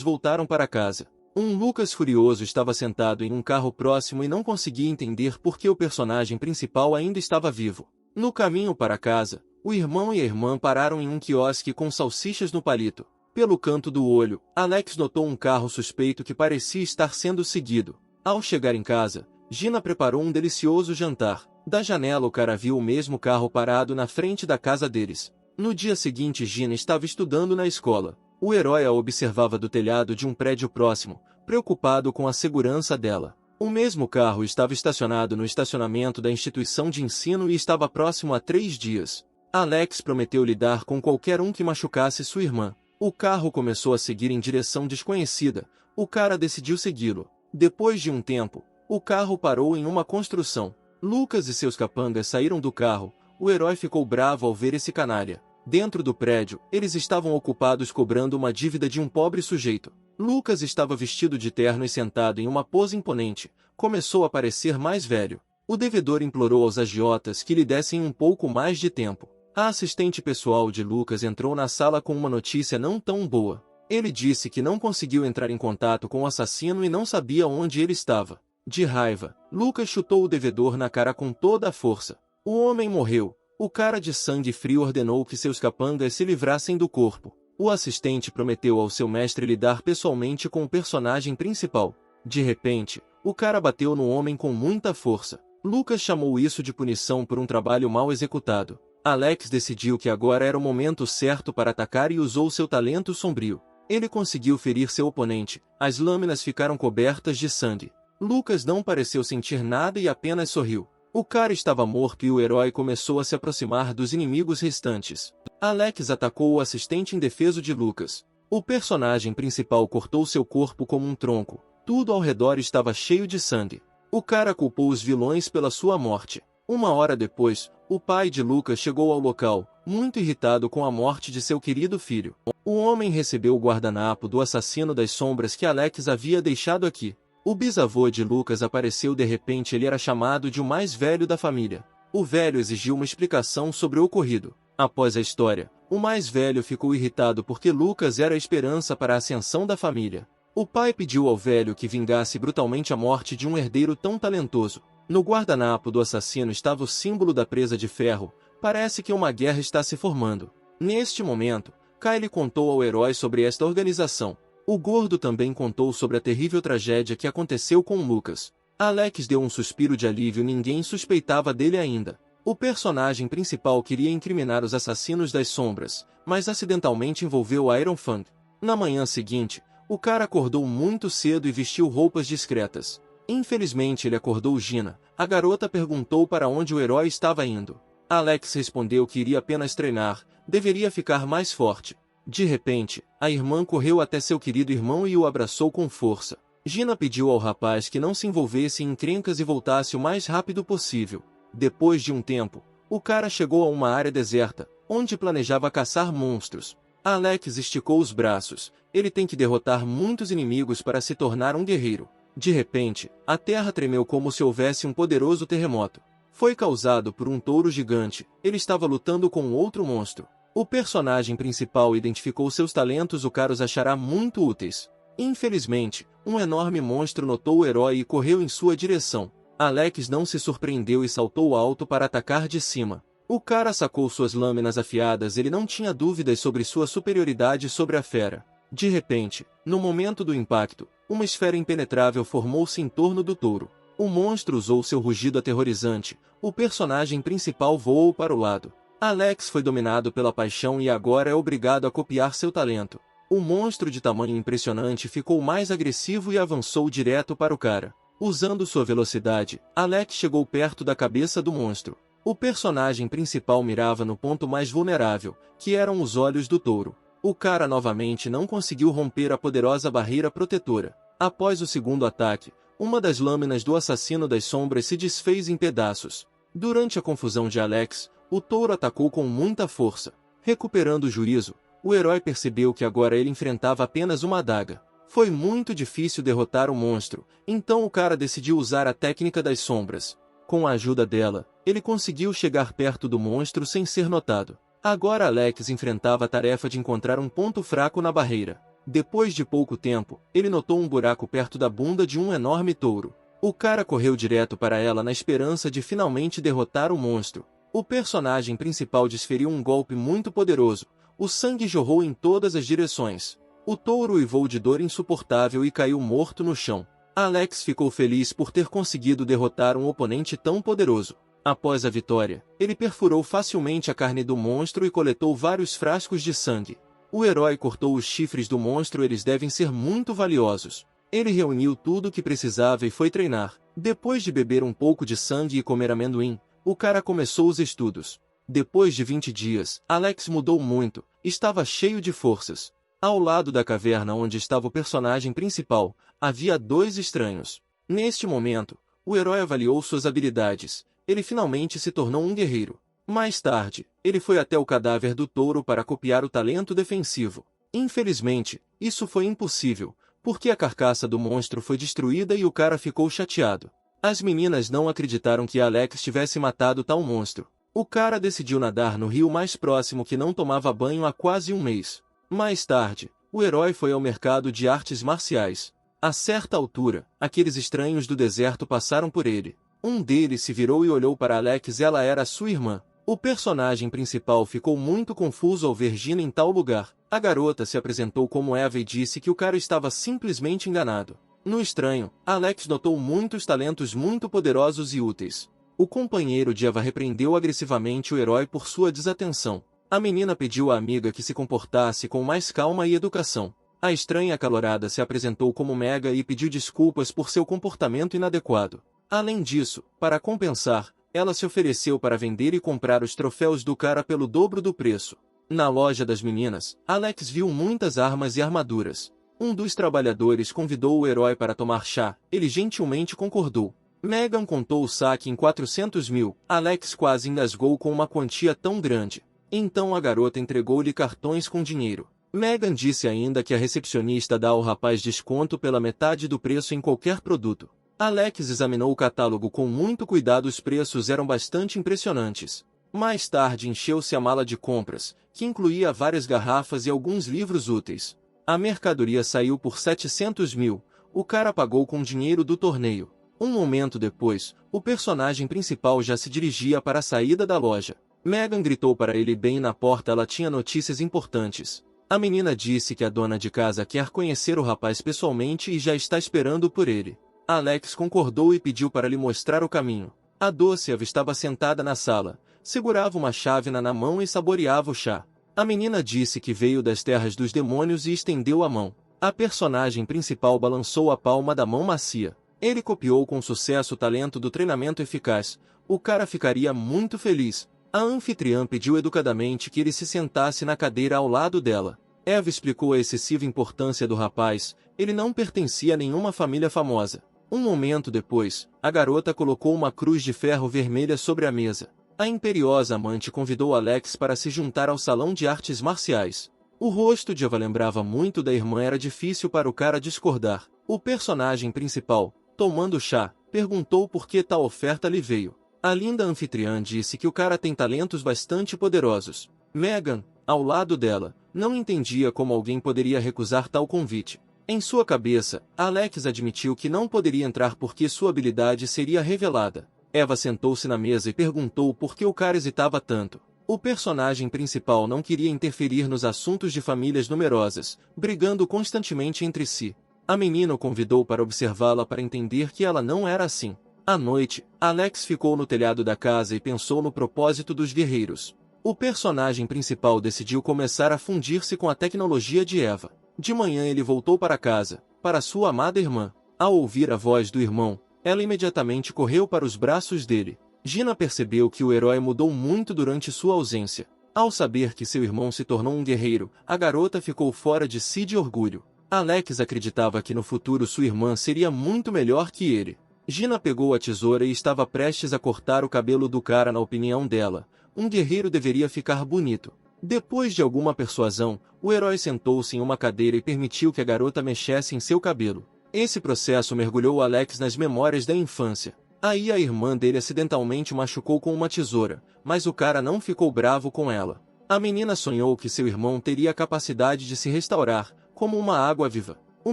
voltaram para casa. Lucas furioso estava sentado em um carro próximo e não conseguia entender por que o personagem principal ainda estava vivo. No caminho para casa, o irmão e a irmã pararam em um quiosque com salsichas no palito. Pelo canto do olho, Alex notou um carro suspeito que parecia estar sendo seguido. Ao chegar em casa, Gina preparou um delicioso jantar. Da janela o cara viu o mesmo carro parado na frente da casa deles. No dia seguinte Gina estava estudando na escola. O herói a observava do telhado de um prédio próximo, preocupado com a segurança dela. O mesmo carro estava estacionado no estacionamento da instituição de ensino e estava próximo há 3 dias. Alex prometeu lidar com qualquer um que machucasse sua irmã. O carro começou a seguir em direção desconhecida. O cara decidiu segui-lo. Depois de um tempo, o carro parou em uma construção. Lucas e seus capangas saíram do carro. O herói ficou bravo ao ver esse canalha. Dentro do prédio, eles estavam ocupados cobrando uma dívida de um pobre sujeito. Lucas estava vestido de terno e sentado em uma pose imponente. Começou a parecer mais velho. O devedor implorou aos agiotas que lhe dessem um pouco mais de tempo. A assistente pessoal de Lucas entrou na sala com uma notícia não tão boa. Ele disse que não conseguiu entrar em contato com o assassino e não sabia onde ele estava. De raiva, Lucas chutou o devedor na cara com toda a força. O homem morreu. O cara de sangue frio ordenou que seus capangas se livrassem do corpo. O assistente prometeu ao seu mestre lidar pessoalmente com o personagem principal. De repente, o cara bateu no homem com muita força. Lucas chamou isso de punição por um trabalho mal executado. Alex decidiu que agora era o momento certo para atacar e usou seu talento sombrio. Ele conseguiu ferir seu oponente. As lâminas ficaram cobertas de sangue. Lucas não pareceu sentir nada e apenas sorriu. O cara estava morto e o herói começou a se aproximar dos inimigos restantes. Alex atacou o assistente indefeso de Lucas. O personagem principal cortou seu corpo como um tronco. Tudo ao redor estava cheio de sangue. O cara culpou os vilões pela sua morte. 1 hora depois, o pai de Lucas chegou ao local, muito irritado com a morte de seu querido filho. O homem recebeu o guardanapo do assassino das sombras que Alex havia deixado aqui. O bisavô de Lucas apareceu de repente. Ele era chamado de o mais velho da família. O velho exigiu uma explicação sobre o ocorrido. Após a história, o mais velho ficou irritado porque Lucas era a esperança para a ascensão da família. O pai pediu ao velho que vingasse brutalmente a morte de um herdeiro tão talentoso. No guardanapo do assassino estava o símbolo da presa de ferro. Parece que uma guerra está se formando. Neste momento, Kyle contou ao herói sobre esta organização. O gordo também contou sobre a terrível tragédia que aconteceu com Lucas. Alex deu um suspiro de alívio. Ninguém suspeitava dele ainda. O personagem principal queria incriminar os assassinos das sombras, mas acidentalmente envolveu Iron Fang. Na manhã seguinte, o cara acordou muito cedo e vestiu roupas discretas. Infelizmente ele acordou Gina. A garota perguntou para onde o herói estava indo. Alex respondeu que iria apenas treinar, deveria ficar mais forte. De repente, a irmã correu até seu querido irmão e o abraçou com força. Gina pediu ao rapaz que não se envolvesse em encrencas e voltasse o mais rápido possível. Depois de um tempo, o cara chegou a uma área deserta, onde planejava caçar monstros. Alex esticou os braços. Ele tem que derrotar muitos inimigos para se tornar um guerreiro. De repente, a terra tremeu como se houvesse um poderoso terremoto. Foi causado por um touro gigante. Ele estava lutando com outro monstro. O personagem principal identificou seus talentos. O cara os achará muito úteis. Infelizmente, um enorme monstro notou o herói e correu em sua direção. Alex não se surpreendeu e saltou alto para atacar de cima. O cara sacou suas lâminas afiadas. Ele não tinha dúvidas sobre sua superioridade sobre a fera. De repente, no momento do impacto, uma esfera impenetrável formou-se em torno do touro. O monstro usou seu rugido aterrorizante. O personagem principal voou para o lado. Alex foi dominado pela paixão e agora é obrigado a copiar seu talento. O monstro de tamanho impressionante ficou mais agressivo e avançou direto para o cara. Usando sua velocidade, Alex chegou perto da cabeça do monstro. O personagem principal mirava no ponto mais vulnerável, que eram os olhos do touro. O cara novamente não conseguiu romper a poderosa barreira protetora. Após o segundo ataque, uma das lâminas do assassino das sombras se desfez em pedaços. Durante a confusão de Alex, o touro atacou com muita força. Recuperando o juízo, o herói percebeu que agora ele enfrentava apenas uma adaga. Foi muito difícil derrotar o monstro, então o cara decidiu usar a técnica das sombras. Com a ajuda dela, ele conseguiu chegar perto do monstro sem ser notado. Agora Alex enfrentava a tarefa de encontrar um ponto fraco na barreira. Depois de pouco tempo, ele notou um buraco perto da bunda de um enorme touro. O cara correu direto para ela na esperança de finalmente derrotar o monstro. O personagem principal desferiu um golpe muito poderoso. O sangue jorrou em todas as direções. O touro uivou de dor insuportável e caiu morto no chão. Alex ficou feliz por ter conseguido derrotar um oponente tão poderoso. Após a vitória, ele perfurou facilmente a carne do monstro e coletou vários frascos de sangue. O herói cortou os chifres do monstro, eles devem ser muito valiosos. Ele reuniu tudo o que precisava e foi treinar. Depois de beber um pouco de sangue e comer amendoim, o cara começou os estudos. Depois de 20 dias, Alex mudou muito, estava cheio de forças. Ao lado da caverna onde estava o personagem principal, havia 2 estranhos. Neste momento, o herói avaliou suas habilidades. Ele finalmente se tornou um guerreiro. Mais tarde, ele foi até o cadáver do touro para copiar o talento defensivo. Infelizmente, isso foi impossível, porque a carcaça do monstro foi destruída e o cara ficou chateado. As meninas não acreditaram que Alex tivesse matado tal monstro. O cara decidiu nadar no rio mais próximo que não tomava banho há quase um mês. Mais tarde, o herói foi ao mercado de artes marciais. A certa altura, aqueles estranhos do deserto passaram por ele. Um deles se virou e olhou para Alex, ela era sua irmã. O personagem principal ficou muito confuso ao ver Gina em tal lugar. A garota se apresentou como Eva e disse que o cara estava simplesmente enganado. No estranho, Alex notou muitos talentos muito poderosos e úteis. O companheiro de Eva repreendeu agressivamente o herói por sua desatenção. A menina pediu à amiga que se comportasse com mais calma e educação. A estranha acalorada se apresentou como Mega e pediu desculpas por seu comportamento inadequado. Além disso, para compensar, ela se ofereceu para vender e comprar os troféus do cara pelo dobro do preço. Na loja das meninas, Alex viu muitas armas e armaduras. Um dos trabalhadores convidou o herói para tomar chá, ele gentilmente concordou. Megan contou o saque em 400 mil, Alex quase engasgou com uma quantia tão grande. Então a garota entregou-lhe cartões com dinheiro. Megan disse ainda que a recepcionista dá ao rapaz desconto pela metade do preço em qualquer produto. Alex examinou o catálogo com muito cuidado, os preços eram bastante impressionantes. Mais tarde encheu-se a mala de compras, que incluía várias garrafas e alguns livros úteis. A mercadoria saiu por 700 mil, o cara pagou com dinheiro do torneio. Um momento depois, o personagem principal já se dirigia para a saída da loja. Megan gritou para ele bem na porta, ela tinha notícias importantes. A menina disse que a dona de casa quer conhecer o rapaz pessoalmente e já está esperando por ele. Alex concordou e pediu para lhe mostrar o caminho. A doce Eva estava sentada na sala, segurava uma chávena na mão e saboreava o chá. A menina disse que veio das terras dos demônios e estendeu a mão. A personagem principal balançou a palma da mão macia. Ele copiou com sucesso o talento do treinamento eficaz. O cara ficaria muito feliz. A anfitriã pediu educadamente que ele se sentasse na cadeira ao lado dela. Eva explicou a excessiva importância do rapaz, ele não pertencia a nenhuma família famosa. Um momento depois, a garota colocou uma cruz de ferro vermelha sobre a mesa. A imperiosa amante convidou Alex para se juntar ao salão de artes marciais. O rosto de Eva lembrava muito da irmã, era difícil para o cara discordar. O personagem principal, tomando chá, perguntou por que tal oferta lhe veio. A linda anfitriã disse que o cara tem talentos bastante poderosos. Megan, ao lado dela, não entendia como alguém poderia recusar tal convite. Em sua cabeça, Alex admitiu que não poderia entrar porque sua habilidade seria revelada. Eva sentou-se na mesa e perguntou por que o cara hesitava tanto. O personagem principal não queria interferir nos assuntos de famílias numerosas, brigando constantemente entre si. A menina o convidou para observá-la para entender que ela não era assim. À noite, Alex ficou no telhado da casa e pensou no propósito dos guerreiros. O personagem principal decidiu começar a fundir-se com a tecnologia de Eva. De manhã ele voltou para casa, para sua amada irmã. Ao ouvir a voz do irmão, ela imediatamente correu para os braços dele. Gina percebeu que o herói mudou muito durante sua ausência. Ao saber que seu irmão se tornou um guerreiro, a garota ficou fora de si de orgulho. Alex acreditava que no futuro sua irmã seria muito melhor que ele. Gina pegou a tesoura e estava prestes a cortar o cabelo do cara. Na opinião dela, um guerreiro deveria ficar bonito. Depois de alguma persuasão, o herói sentou-se em uma cadeira e permitiu que a garota mexesse em seu cabelo. Esse processo mergulhou Alex nas memórias da infância. Aí a irmã dele acidentalmente o machucou com uma tesoura, mas o cara não ficou bravo com ela. A menina sonhou que seu irmão teria a capacidade de se restaurar, como uma água viva. O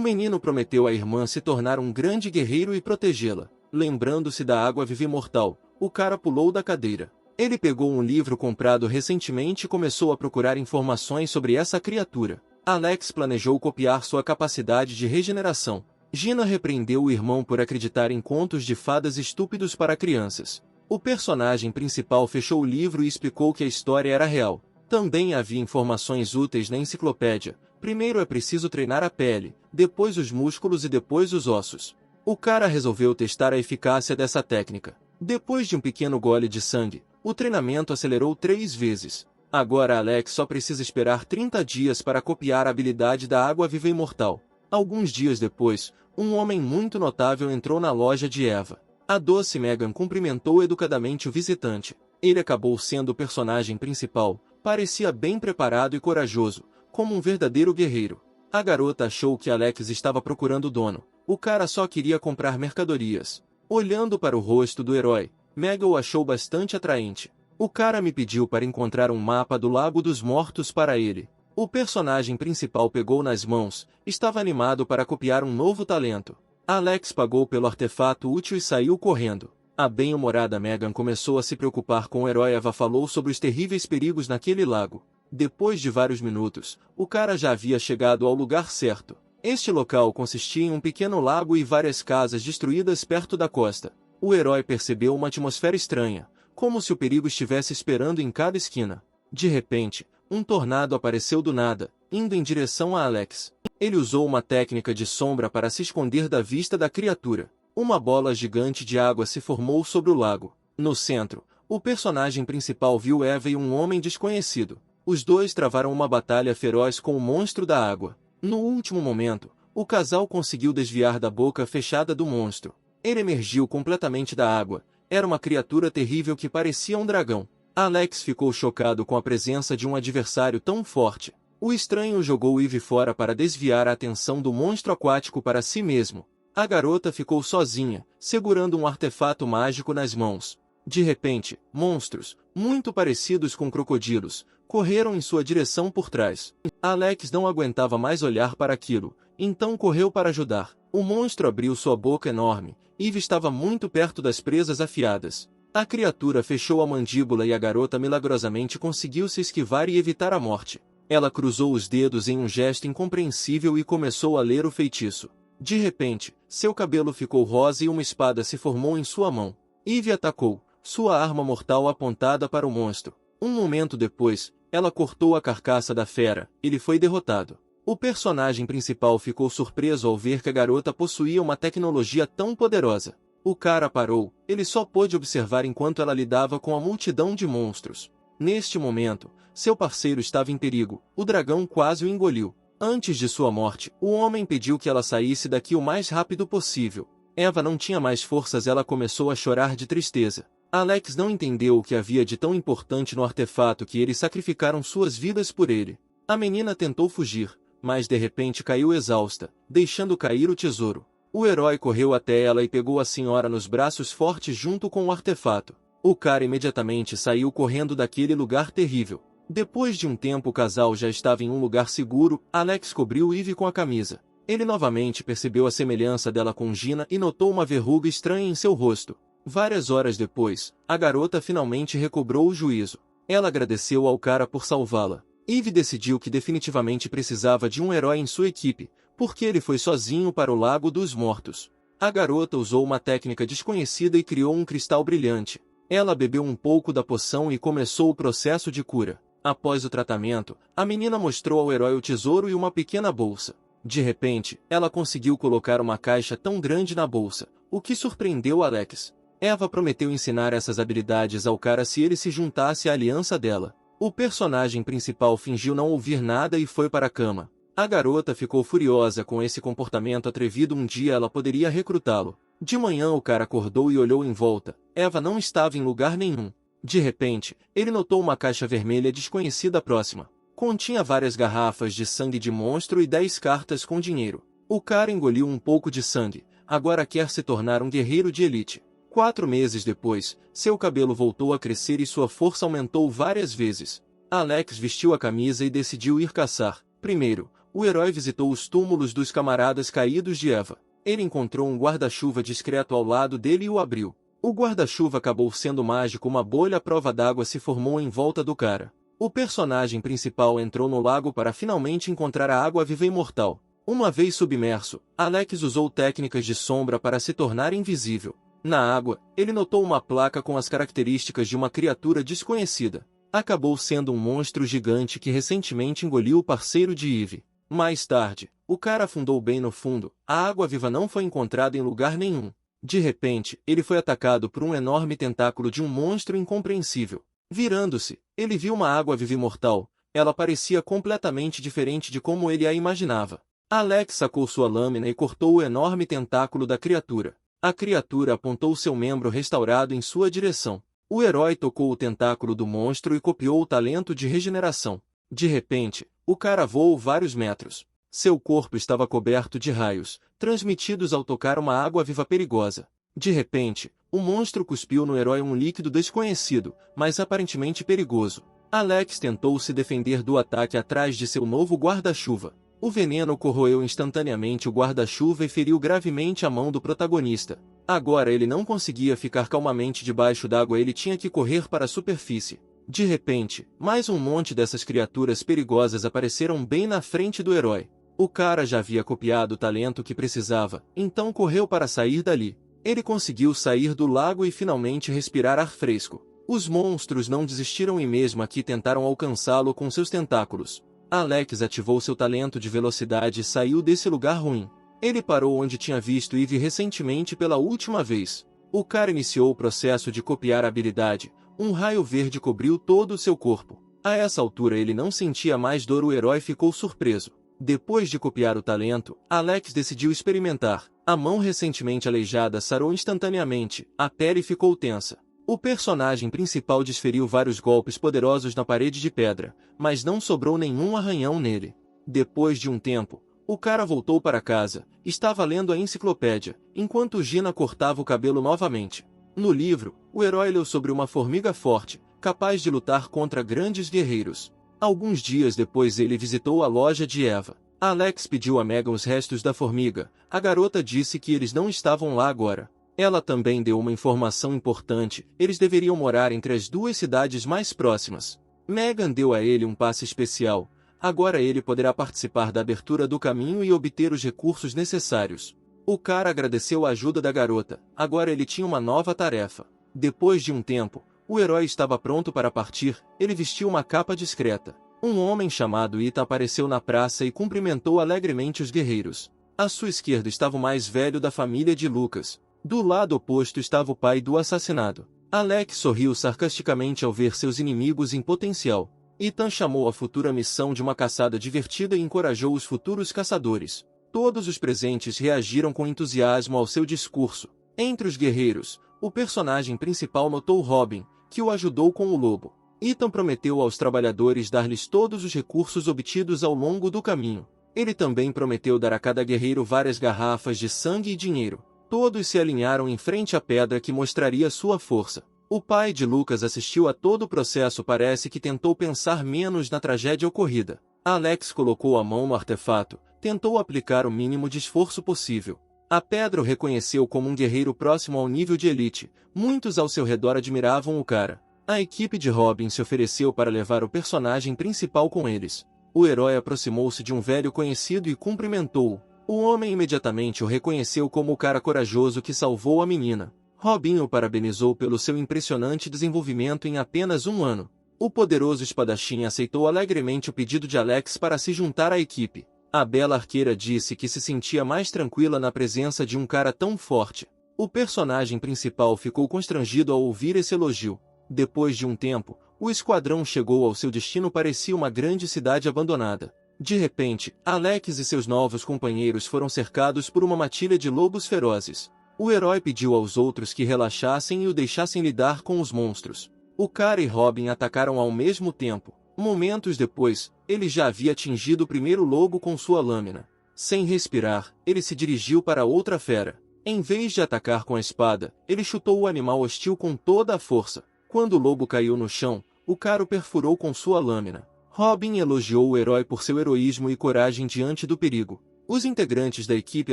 menino prometeu à irmã se tornar um grande guerreiro e protegê-la. Lembrando-se da água viva imortal, o cara pulou da cadeira. Ele pegou um livro comprado recentemente e começou a procurar informações sobre essa criatura. Alex planejou copiar sua capacidade de regeneração. Gina repreendeu o irmão por acreditar em contos de fadas estúpidos para crianças. O personagem principal fechou o livro e explicou que a história era real. Também havia informações úteis na enciclopédia. Primeiro é preciso treinar a pele, depois os músculos e depois os ossos. O cara resolveu testar a eficácia dessa técnica. Depois de um pequeno gole de sangue, o treinamento acelerou 3 vezes. Agora Alex só precisa esperar 30 dias para copiar a habilidade da água viva imortal. Alguns dias depois, um homem muito notável entrou na loja de Eva. A doce Megan cumprimentou educadamente o visitante. Ele acabou sendo o personagem principal, parecia bem preparado e corajoso, como um verdadeiro guerreiro. A garota achou que Alex estava procurando o dono. O cara só queria comprar mercadorias. Olhando para o rosto do herói, Megan o achou bastante atraente. O cara me pediu para encontrar um mapa do Lago dos Mortos para ele. O personagem principal pegou nas mãos, estava animado para copiar um novo talento. Alex pagou pelo artefato útil e saiu correndo. A bem-humorada Megan começou a se preocupar com o herói. Eva falou sobre os terríveis perigos naquele lago. Depois de vários minutos, o cara já havia chegado ao lugar certo. Este local consistia em um pequeno lago e várias casas destruídas perto da costa. O herói percebeu uma atmosfera estranha, como se o perigo estivesse esperando em cada esquina. De repente, um tornado apareceu do nada, indo em direção a Alex. Ele usou uma técnica de sombra para se esconder da vista da criatura. Uma bola gigante de água se formou sobre o lago. No centro, o personagem principal viu Eva e um homem desconhecido. Os dois travaram uma batalha feroz com o monstro da água. No último momento, o casal conseguiu desviar da boca fechada do monstro. Ele emergiu completamente da água. Era uma criatura terrível que parecia um dragão. Alex ficou chocado com a presença de um adversário tão forte. O estranho jogou Eve fora para desviar a atenção do monstro aquático para si mesmo. A garota ficou sozinha, segurando um artefato mágico nas mãos. De repente, monstros, muito parecidos com crocodilos, correram em sua direção por trás. Alex não aguentava mais olhar para aquilo, então correu para ajudar. O monstro abriu sua boca enorme. Eve estava muito perto das presas afiadas. A criatura fechou a mandíbula e a garota milagrosamente conseguiu se esquivar e evitar a morte. Ela cruzou os dedos em um gesto incompreensível e começou a ler o feitiço. De repente, seu cabelo ficou rosa e uma espada se formou em sua mão. Eve atacou, sua arma mortal apontada para o monstro. Um momento depois, ela cortou a carcaça da fera. Ele foi derrotado. O personagem principal ficou surpreso ao ver que a garota possuía uma tecnologia tão poderosa. O cara parou, ele só pôde observar enquanto ela lidava com a multidão de monstros. Neste momento, seu parceiro estava em perigo, o dragão quase o engoliu. Antes de sua morte, o homem pediu que ela saísse daqui o mais rápido possível. Eva não tinha mais forças, ela começou a chorar de tristeza. Alex não entendeu o que havia de tão importante no artefato que eles sacrificaram suas vidas por ele. A menina tentou fugir, mas de repente caiu exausta, deixando cair o tesouro. O herói correu até ela e pegou a senhora nos braços fortes junto com o artefato. O cara imediatamente saiu correndo daquele lugar terrível. Depois de um tempo o casal já estava em um lugar seguro. Alex cobriu Eve com a camisa. Ele novamente percebeu a semelhança dela com Gina e notou uma verruga estranha em seu rosto. Várias horas depois, a garota finalmente recobrou o juízo. Ela agradeceu ao cara por salvá-la. Eve decidiu que definitivamente precisava de um herói em sua equipe, porque ele foi sozinho para o Lago dos Mortos. A garota usou uma técnica desconhecida e criou um cristal brilhante. Ela bebeu um pouco da poção e começou o processo de cura. Após o tratamento, a menina mostrou ao herói o tesouro e uma pequena bolsa. De repente, ela conseguiu colocar uma caixa tão grande na bolsa, o que surpreendeu Alex. Eva prometeu ensinar essas habilidades ao cara se ele se juntasse à aliança dela. O personagem principal fingiu não ouvir nada e foi para a cama. A garota ficou furiosa com esse comportamento atrevido. Um dia ela poderia recrutá-lo. De manhã o cara acordou e olhou em volta. Eva não estava em lugar nenhum. De repente, ele notou uma caixa vermelha desconhecida próxima. Continha várias garrafas de sangue de monstro e 10 cartas com dinheiro. O cara engoliu um pouco de sangue. Agora quer se tornar um guerreiro de elite. 4 meses depois, seu cabelo voltou a crescer e sua força aumentou várias vezes. Alex vestiu a camisa e decidiu ir caçar. Primeiro, o herói visitou os túmulos dos camaradas caídos de Eva. Ele encontrou um guarda-chuva discreto ao lado dele e o abriu. O guarda-chuva acabou sendo mágico, uma bolha à prova d'água se formou em volta do cara. O personagem principal entrou no lago para finalmente encontrar a água viva imortal. Uma vez submerso, Alex usou técnicas de sombra para se tornar invisível. Na água, ele notou uma placa com as características de uma criatura desconhecida. Acabou sendo um monstro gigante que recentemente engoliu o parceiro de Eve. Mais tarde, o cara afundou bem no fundo. A água viva não foi encontrada em lugar nenhum. De repente, ele foi atacado por um enorme tentáculo de um monstro incompreensível. Virando-se, ele viu uma água viva imortal. Ela parecia completamente diferente de como ele a imaginava. Alex sacou sua lâmina e cortou o enorme tentáculo da criatura. A criatura apontou seu membro restaurado em sua direção. O herói tocou o tentáculo do monstro e copiou o talento de regeneração. De repente, o cara voou vários metros. Seu corpo estava coberto de raios, transmitidos ao tocar uma água viva perigosa. De repente, o monstro cuspiu no herói um líquido desconhecido, mas aparentemente perigoso. Alex tentou se defender do ataque atrás de seu novo guarda-chuva. O veneno corroeu instantaneamente o guarda-chuva e feriu gravemente a mão do protagonista. Agora ele não conseguia ficar calmamente debaixo d'água, ele tinha que correr para a superfície. De repente, mais um monte dessas criaturas perigosas apareceram bem na frente do herói. O cara já havia copiado o talento que precisava, então correu para sair dali. Ele conseguiu sair do lago e finalmente respirar ar fresco. Os monstros não desistiram e mesmo aqui tentaram alcançá-lo com seus tentáculos. Alex ativou seu talento de velocidade e saiu desse lugar ruim. Ele parou onde tinha visto Eve recentemente pela última vez. O cara iniciou o processo de copiar a habilidade. Um raio verde cobriu todo o seu corpo. A essa altura ele não sentia mais dor, o herói ficou surpreso. Depois de copiar o talento, Alex decidiu experimentar. A mão recentemente aleijada sarou instantaneamente, a pele ficou tensa. O personagem principal desferiu vários golpes poderosos na parede de pedra, mas não sobrou nenhum arranhão nele. Depois de um tempo, o cara voltou para casa, estava lendo a enciclopédia, enquanto Gina cortava o cabelo novamente. No livro, o herói leu sobre uma formiga forte, capaz de lutar contra grandes guerreiros. Alguns dias depois ele visitou a loja de Eva. Alex pediu a Megan os restos da formiga. A garota disse que eles não estavam lá agora. Ela também deu uma informação importante: eles deveriam morar entre as duas cidades mais próximas. Megan deu a ele um passe especial. Agora ele poderá participar da abertura do caminho e obter os recursos necessários. O cara agradeceu a ajuda da garota. Agora ele tinha uma nova tarefa. Depois de um tempo, o herói estava pronto para partir. Ele vestiu uma capa discreta. Um homem chamado Ita apareceu na praça e cumprimentou alegremente os guerreiros. À sua esquerda estava o mais velho da família de Lucas. Do lado oposto estava o pai do assassinado. Alex sorriu sarcasticamente ao ver seus inimigos em potencial. Ethan chamou a futura missão de uma caçada divertida e encorajou os futuros caçadores. Todos os presentes reagiram com entusiasmo ao seu discurso. Entre os guerreiros, o personagem principal notou Robin, que o ajudou com o lobo. Ethan prometeu aos trabalhadores dar-lhes todos os recursos obtidos ao longo do caminho. Ele também prometeu dar a cada guerreiro várias garrafas de sangue e dinheiro. Todos se alinharam em frente à pedra que mostraria sua força. O pai de Lucas assistiu a todo o processo, parece que tentou pensar menos na tragédia ocorrida. Alex colocou a mão no artefato, tentou aplicar o mínimo de esforço possível. A pedra o reconheceu como um guerreiro próximo ao nível de elite. Muitos ao seu redor admiravam o cara. A equipe de Robin se ofereceu para levar o personagem principal com eles. O herói aproximou-se de um velho conhecido e cumprimentou-o. O homem imediatamente o reconheceu como o cara corajoso que salvou a menina. Robin o parabenizou pelo seu impressionante desenvolvimento em apenas um ano. O poderoso espadachim aceitou alegremente o pedido de Alex para se juntar à equipe. A bela arqueira disse que se sentia mais tranquila na presença de um cara tão forte. O personagem principal ficou constrangido ao ouvir esse elogio. Depois de um tempo, o esquadrão chegou ao seu destino, parecia uma grande cidade abandonada. De repente, Alex e seus novos companheiros foram cercados por uma matilha de lobos ferozes. O herói pediu aos outros que relaxassem e o deixassem lidar com os monstros. O cara e Robin atacaram ao mesmo tempo. Momentos depois, ele já havia atingido o primeiro lobo com sua lâmina. Sem respirar, ele se dirigiu para outra fera. Em vez de atacar com a espada, ele chutou o animal hostil com toda a força. Quando o lobo caiu no chão, o cara o perfurou com sua lâmina. Robin elogiou o herói por seu heroísmo e coragem diante do perigo. Os integrantes da equipe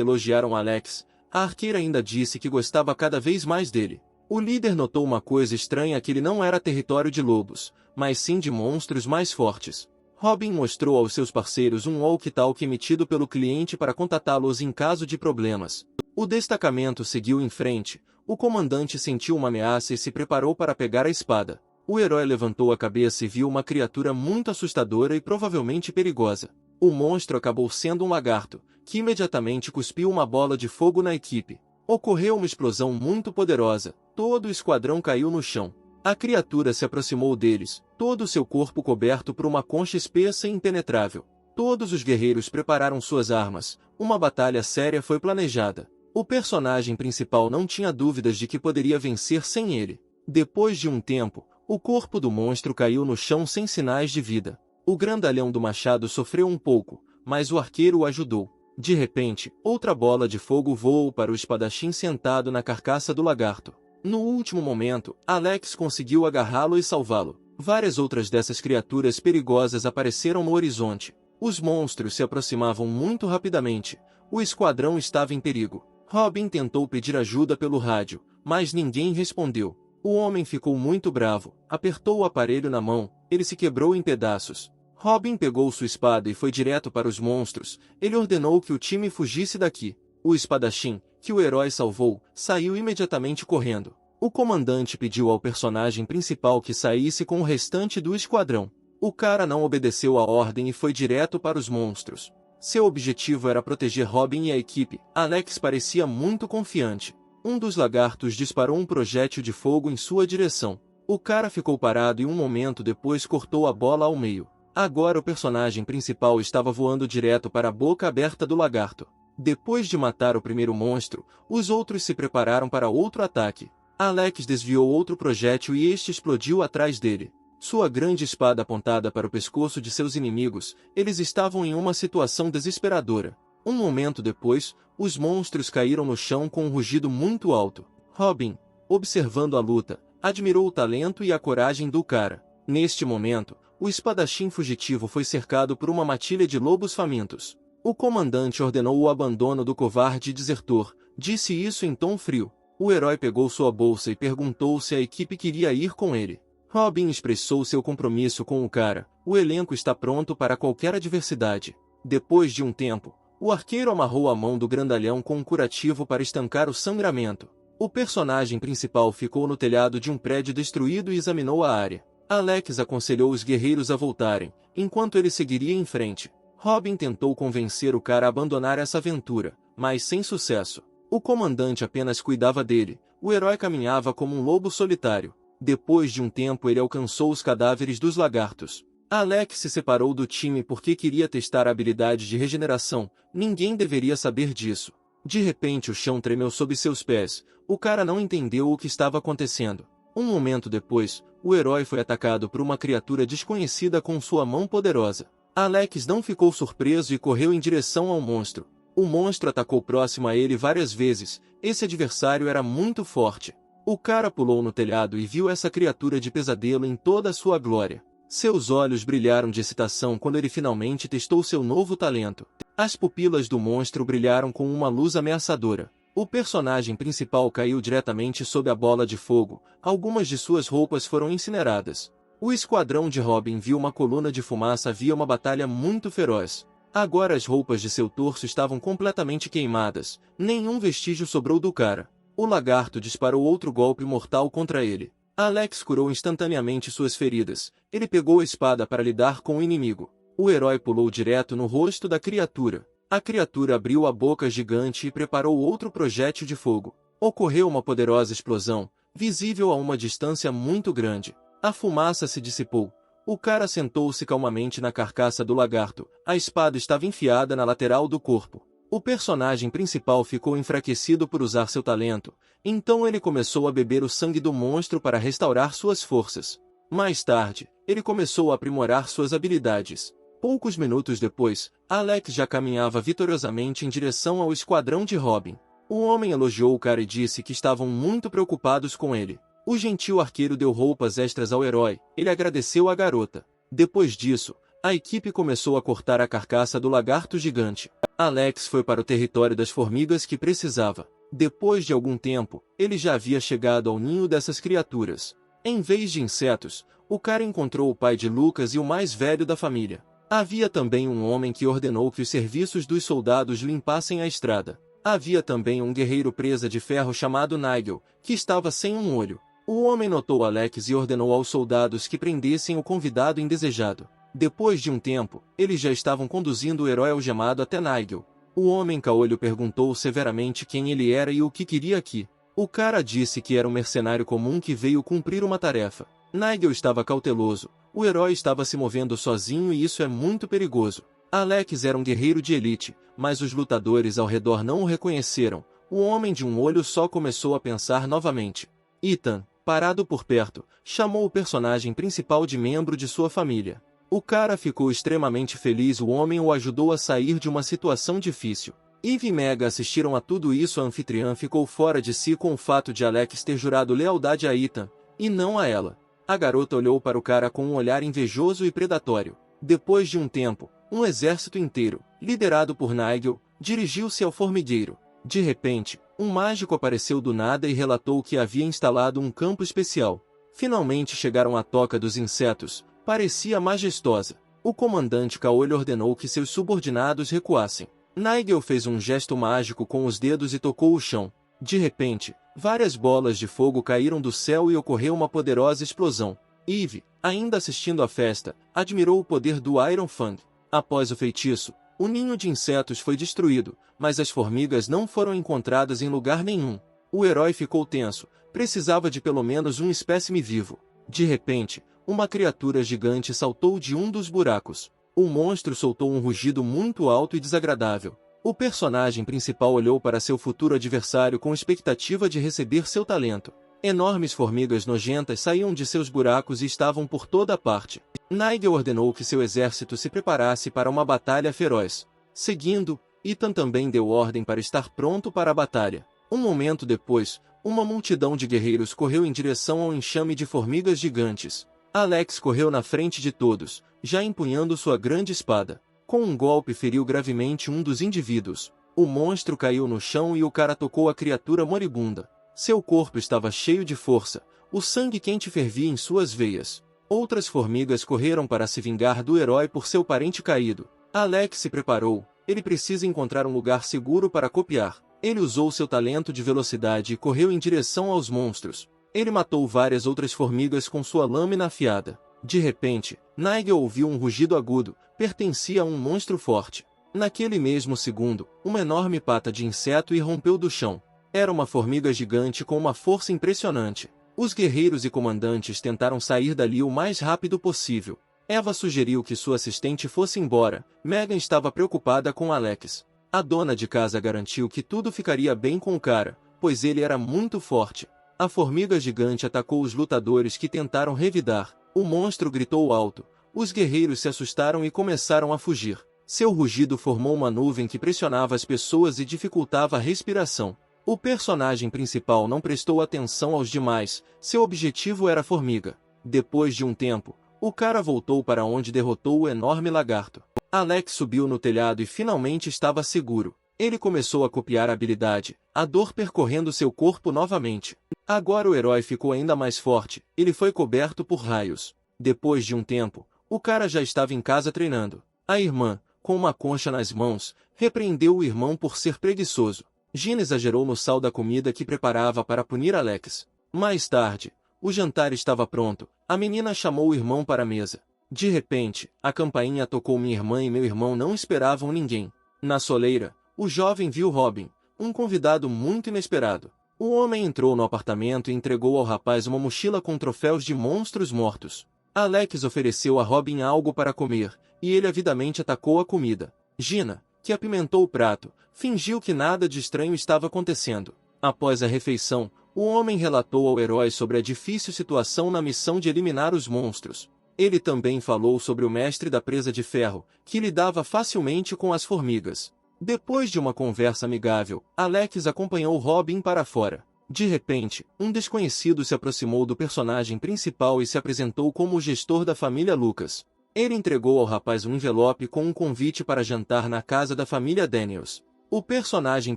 elogiaram Alex. A arqueira ainda disse que gostava cada vez mais dele. O líder notou uma coisa estranha, que ele não era território de lobos, mas sim de monstros mais fortes. Robin mostrou aos seus parceiros um walkie-talkie emitido pelo cliente para contatá-los em caso de problemas. O destacamento seguiu em frente. O comandante sentiu uma ameaça e se preparou para pegar a espada. O herói levantou a cabeça e viu uma criatura muito assustadora e provavelmente perigosa. O monstro acabou sendo um lagarto, que imediatamente cuspiu uma bola de fogo na equipe. Ocorreu uma explosão muito poderosa. Todo o esquadrão caiu no chão. A criatura se aproximou deles, todo o seu corpo coberto por uma concha espessa e impenetrável. Todos os guerreiros prepararam suas armas. Uma batalha séria foi planejada. O personagem principal não tinha dúvidas de que poderia vencer sem ele. Depois de um tempo, o corpo do monstro caiu no chão sem sinais de vida. O grandalhão do machado sofreu um pouco, mas o arqueiro o ajudou. De repente, outra bola de fogo voou para o espadachim sentado na carcaça do lagarto. No último momento, Alex conseguiu agarrá-lo e salvá-lo. Várias outras dessas criaturas perigosas apareceram no horizonte. Os monstros se aproximavam muito rapidamente. O esquadrão estava em perigo. Robin tentou pedir ajuda pelo rádio, mas ninguém respondeu. O homem ficou muito bravo, apertou o aparelho na mão, ele se quebrou em pedaços. Robin pegou sua espada e foi direto para os monstros. Ele ordenou que o time fugisse daqui. O espadachim, que o herói salvou, saiu imediatamente correndo. O comandante pediu ao personagem principal que saísse com o restante do esquadrão. O cara não obedeceu à ordem e foi direto para os monstros. Seu objetivo era proteger Robin e a equipe. Alex parecia muito confiante. Um dos lagartos disparou um projétil de fogo em sua direção. O cara ficou parado e um momento depois cortou a bola ao meio. Agora o personagem principal estava voando direto para a boca aberta do lagarto. Depois de matar o primeiro monstro, os outros se prepararam para outro ataque. Alex desviou outro projétil e este explodiu atrás dele. Sua grande espada apontada para o pescoço de seus inimigos, eles estavam em uma situação desesperadora. Um momento depois, os monstros caíram no chão com um rugido muito alto. Robin, observando a luta, admirou o talento e a coragem do cara. Neste momento, o espadachim fugitivo foi cercado por uma matilha de lobos famintos. O comandante ordenou o abandono do covarde desertor. Disse isso em tom frio. O herói pegou sua bolsa e perguntou se a equipe queria ir com ele. Robin expressou seu compromisso com o cara. O elenco está pronto para qualquer adversidade. Depois de um tempo, o arqueiro amarrou a mão do grandalhão com um curativo para estancar o sangramento. O personagem principal ficou no telhado de um prédio destruído e examinou a área. Alex aconselhou os guerreiros a voltarem, enquanto ele seguiria em frente. Robin tentou convencer o cara a abandonar essa aventura, mas sem sucesso. O comandante apenas cuidava dele. O herói caminhava como um lobo solitário. Depois de um tempo ele alcançou os cadáveres dos lagartos. Alex se separou do time porque queria testar a habilidade de regeneração. Ninguém deveria saber disso. De repente o chão tremeu sob seus pés. O cara não entendeu o que estava acontecendo. Um momento depois, o herói foi atacado por uma criatura desconhecida com sua mão poderosa. Alex não ficou surpreso e correu em direção ao monstro. O monstro atacou próximo a ele várias vezes. Esse adversário era muito forte. O cara pulou no telhado e viu essa criatura de pesadelo em toda a sua glória. Seus olhos brilharam de excitação quando ele finalmente testou seu novo talento. As pupilas do monstro brilharam com uma luz ameaçadora. O personagem principal caiu diretamente sob a bola de fogo. Algumas de suas roupas foram incineradas. O esquadrão de Robin viu uma coluna de fumaça. Havia uma batalha muito feroz. Agora as roupas de seu torso estavam completamente queimadas. Nenhum vestígio sobrou do cara. O lagarto disparou outro golpe mortal contra ele. Alex curou instantaneamente suas feridas. Ele pegou a espada para lidar com o inimigo. O herói pulou direto no rosto da criatura. A criatura abriu a boca gigante e preparou outro projétil de fogo. Ocorreu uma poderosa explosão, visível a uma distância muito grande. A fumaça se dissipou. O cara sentou-se calmamente na carcaça do lagarto. A espada estava enfiada na lateral do corpo. O personagem principal ficou enfraquecido por usar seu talento, então ele começou a beber o sangue do monstro para restaurar suas forças. Mais tarde, ele começou a aprimorar suas habilidades. Poucos minutos depois, Alex já caminhava vitoriosamente em direção ao esquadrão de Robin. O homem elogiou o cara e disse que estavam muito preocupados com ele. O gentil arqueiro deu roupas extras ao herói, ele agradeceu à garota. Depois disso, a equipe começou a cortar a carcaça do lagarto gigante. Alex foi para o território das formigas que precisava. Depois de algum tempo, ele já havia chegado ao ninho dessas criaturas. Em vez de insetos, o cara encontrou o pai de Lucas e o mais velho da família. Havia também um homem que ordenou que os serviços dos soldados limpassem a estrada. Havia também um guerreiro presa de ferro chamado Nigel, que estava sem um olho. O homem notou Alex e ordenou aos soldados que prendessem o convidado indesejado. Depois de um tempo, eles já estavam conduzindo o herói algemado até Nigel. O homem caolho perguntou severamente quem ele era e o que queria aqui. O cara disse que era um mercenário comum que veio cumprir uma tarefa. Nigel estava cauteloso. O herói estava se movendo sozinho e isso é muito perigoso. Alex era um guerreiro de elite, mas os lutadores ao redor não o reconheceram. O homem de um olho só começou a pensar novamente. Ethan, parado por perto, chamou o personagem principal de membro de sua família. O cara ficou extremamente feliz. O homem o ajudou a sair de uma situação difícil. Eve e Mega assistiram a tudo isso. A anfitriã ficou fora de si com o fato de Alex ter jurado lealdade a Ethan, e não a ela. A garota olhou para o cara com um olhar invejoso e predatório. Depois de um tempo, um exército inteiro, liderado por Nigel, dirigiu-se ao formigueiro. De repente, um mágico apareceu do nada e relatou que havia instalado um campo especial. Finalmente chegaram à toca dos insetos. Parecia majestosa. O comandante Caolho ordenou que seus subordinados recuassem. Nigel fez um gesto mágico com os dedos e tocou o chão. De repente, várias bolas de fogo caíram do céu e ocorreu uma poderosa explosão. Eve, ainda assistindo à festa, admirou o poder do Iron Fang. Após o feitiço, o ninho de insetos foi destruído, mas as formigas não foram encontradas em lugar nenhum. O herói ficou tenso, precisava de pelo menos um espécime vivo. De repente, uma criatura gigante saltou de um dos buracos. O monstro soltou um rugido muito alto e desagradável. O personagem principal olhou para seu futuro adversário com expectativa de receber seu talento. Enormes formigas nojentas saíam de seus buracos e estavam por toda parte. Nigel ordenou que seu exército se preparasse para uma batalha feroz. Seguindo, Ethan também deu ordem para estar pronto para a batalha. Um momento depois, uma multidão de guerreiros correu em direção ao enxame de formigas gigantes. Alex correu na frente de todos, já empunhando sua grande espada. Com um golpe feriu gravemente um dos indivíduos. O monstro caiu no chão e o cara tocou a criatura moribunda. Seu corpo estava cheio de força, o sangue quente fervia em suas veias. Outras formigas correram para se vingar do herói por seu parente caído. Alex se preparou, ele precisa encontrar um lugar seguro para copiar. Ele usou seu talento de velocidade e correu em direção aos monstros. Ele matou várias outras formigas com sua lâmina afiada. De repente, Nigel ouviu um rugido agudo, pertencia a um monstro forte. Naquele mesmo segundo, uma enorme pata de inseto irrompeu do chão. Era uma formiga gigante com uma força impressionante. Os guerreiros e comandantes tentaram sair dali o mais rápido possível. Eva sugeriu que sua assistente fosse embora. Megan estava preocupada com Alex. A dona de casa garantiu que tudo ficaria bem com o cara, pois ele era muito forte. A formiga gigante atacou os lutadores que tentaram revidar. O monstro gritou alto. Os guerreiros se assustaram e começaram a fugir. Seu rugido formou uma nuvem que pressionava as pessoas e dificultava a respiração. O personagem principal não prestou atenção aos demais, seu objetivo era a formiga. Depois de um tempo, o cara voltou para onde derrotou o enorme lagarto. Alex subiu no telhado e finalmente estava seguro. Ele começou a copiar a habilidade, a dor percorrendo seu corpo novamente. Agora o herói ficou ainda mais forte, ele foi coberto por raios. Depois de um tempo, o cara já estava em casa treinando. A irmã, com uma concha nas mãos, repreendeu o irmão por ser preguiçoso. Gina exagerou no sal da comida que preparava para punir Alex. Mais tarde, o jantar estava pronto. A menina chamou o irmão para a mesa. De repente, a campainha tocou. Minha irmã e meu irmão não esperavam ninguém. Na soleira, o jovem viu Robin, um convidado muito inesperado. O homem entrou no apartamento e entregou ao rapaz uma mochila com troféus de monstros mortos. Alex ofereceu a Robin algo para comer, e ele avidamente atacou a comida. Gina, que apimentou o prato, fingiu que nada de estranho estava acontecendo. Após a refeição, o homem relatou ao herói sobre a difícil situação na missão de eliminar os monstros. Ele também falou sobre o mestre da presa de ferro, que lidava facilmente com as formigas. Depois de uma conversa amigável, Alex acompanhou Robin para fora. De repente, um desconhecido se aproximou do personagem principal e se apresentou como o gestor da família Lucas. Ele entregou ao rapaz um envelope com um convite para jantar na casa da família Daniels. O personagem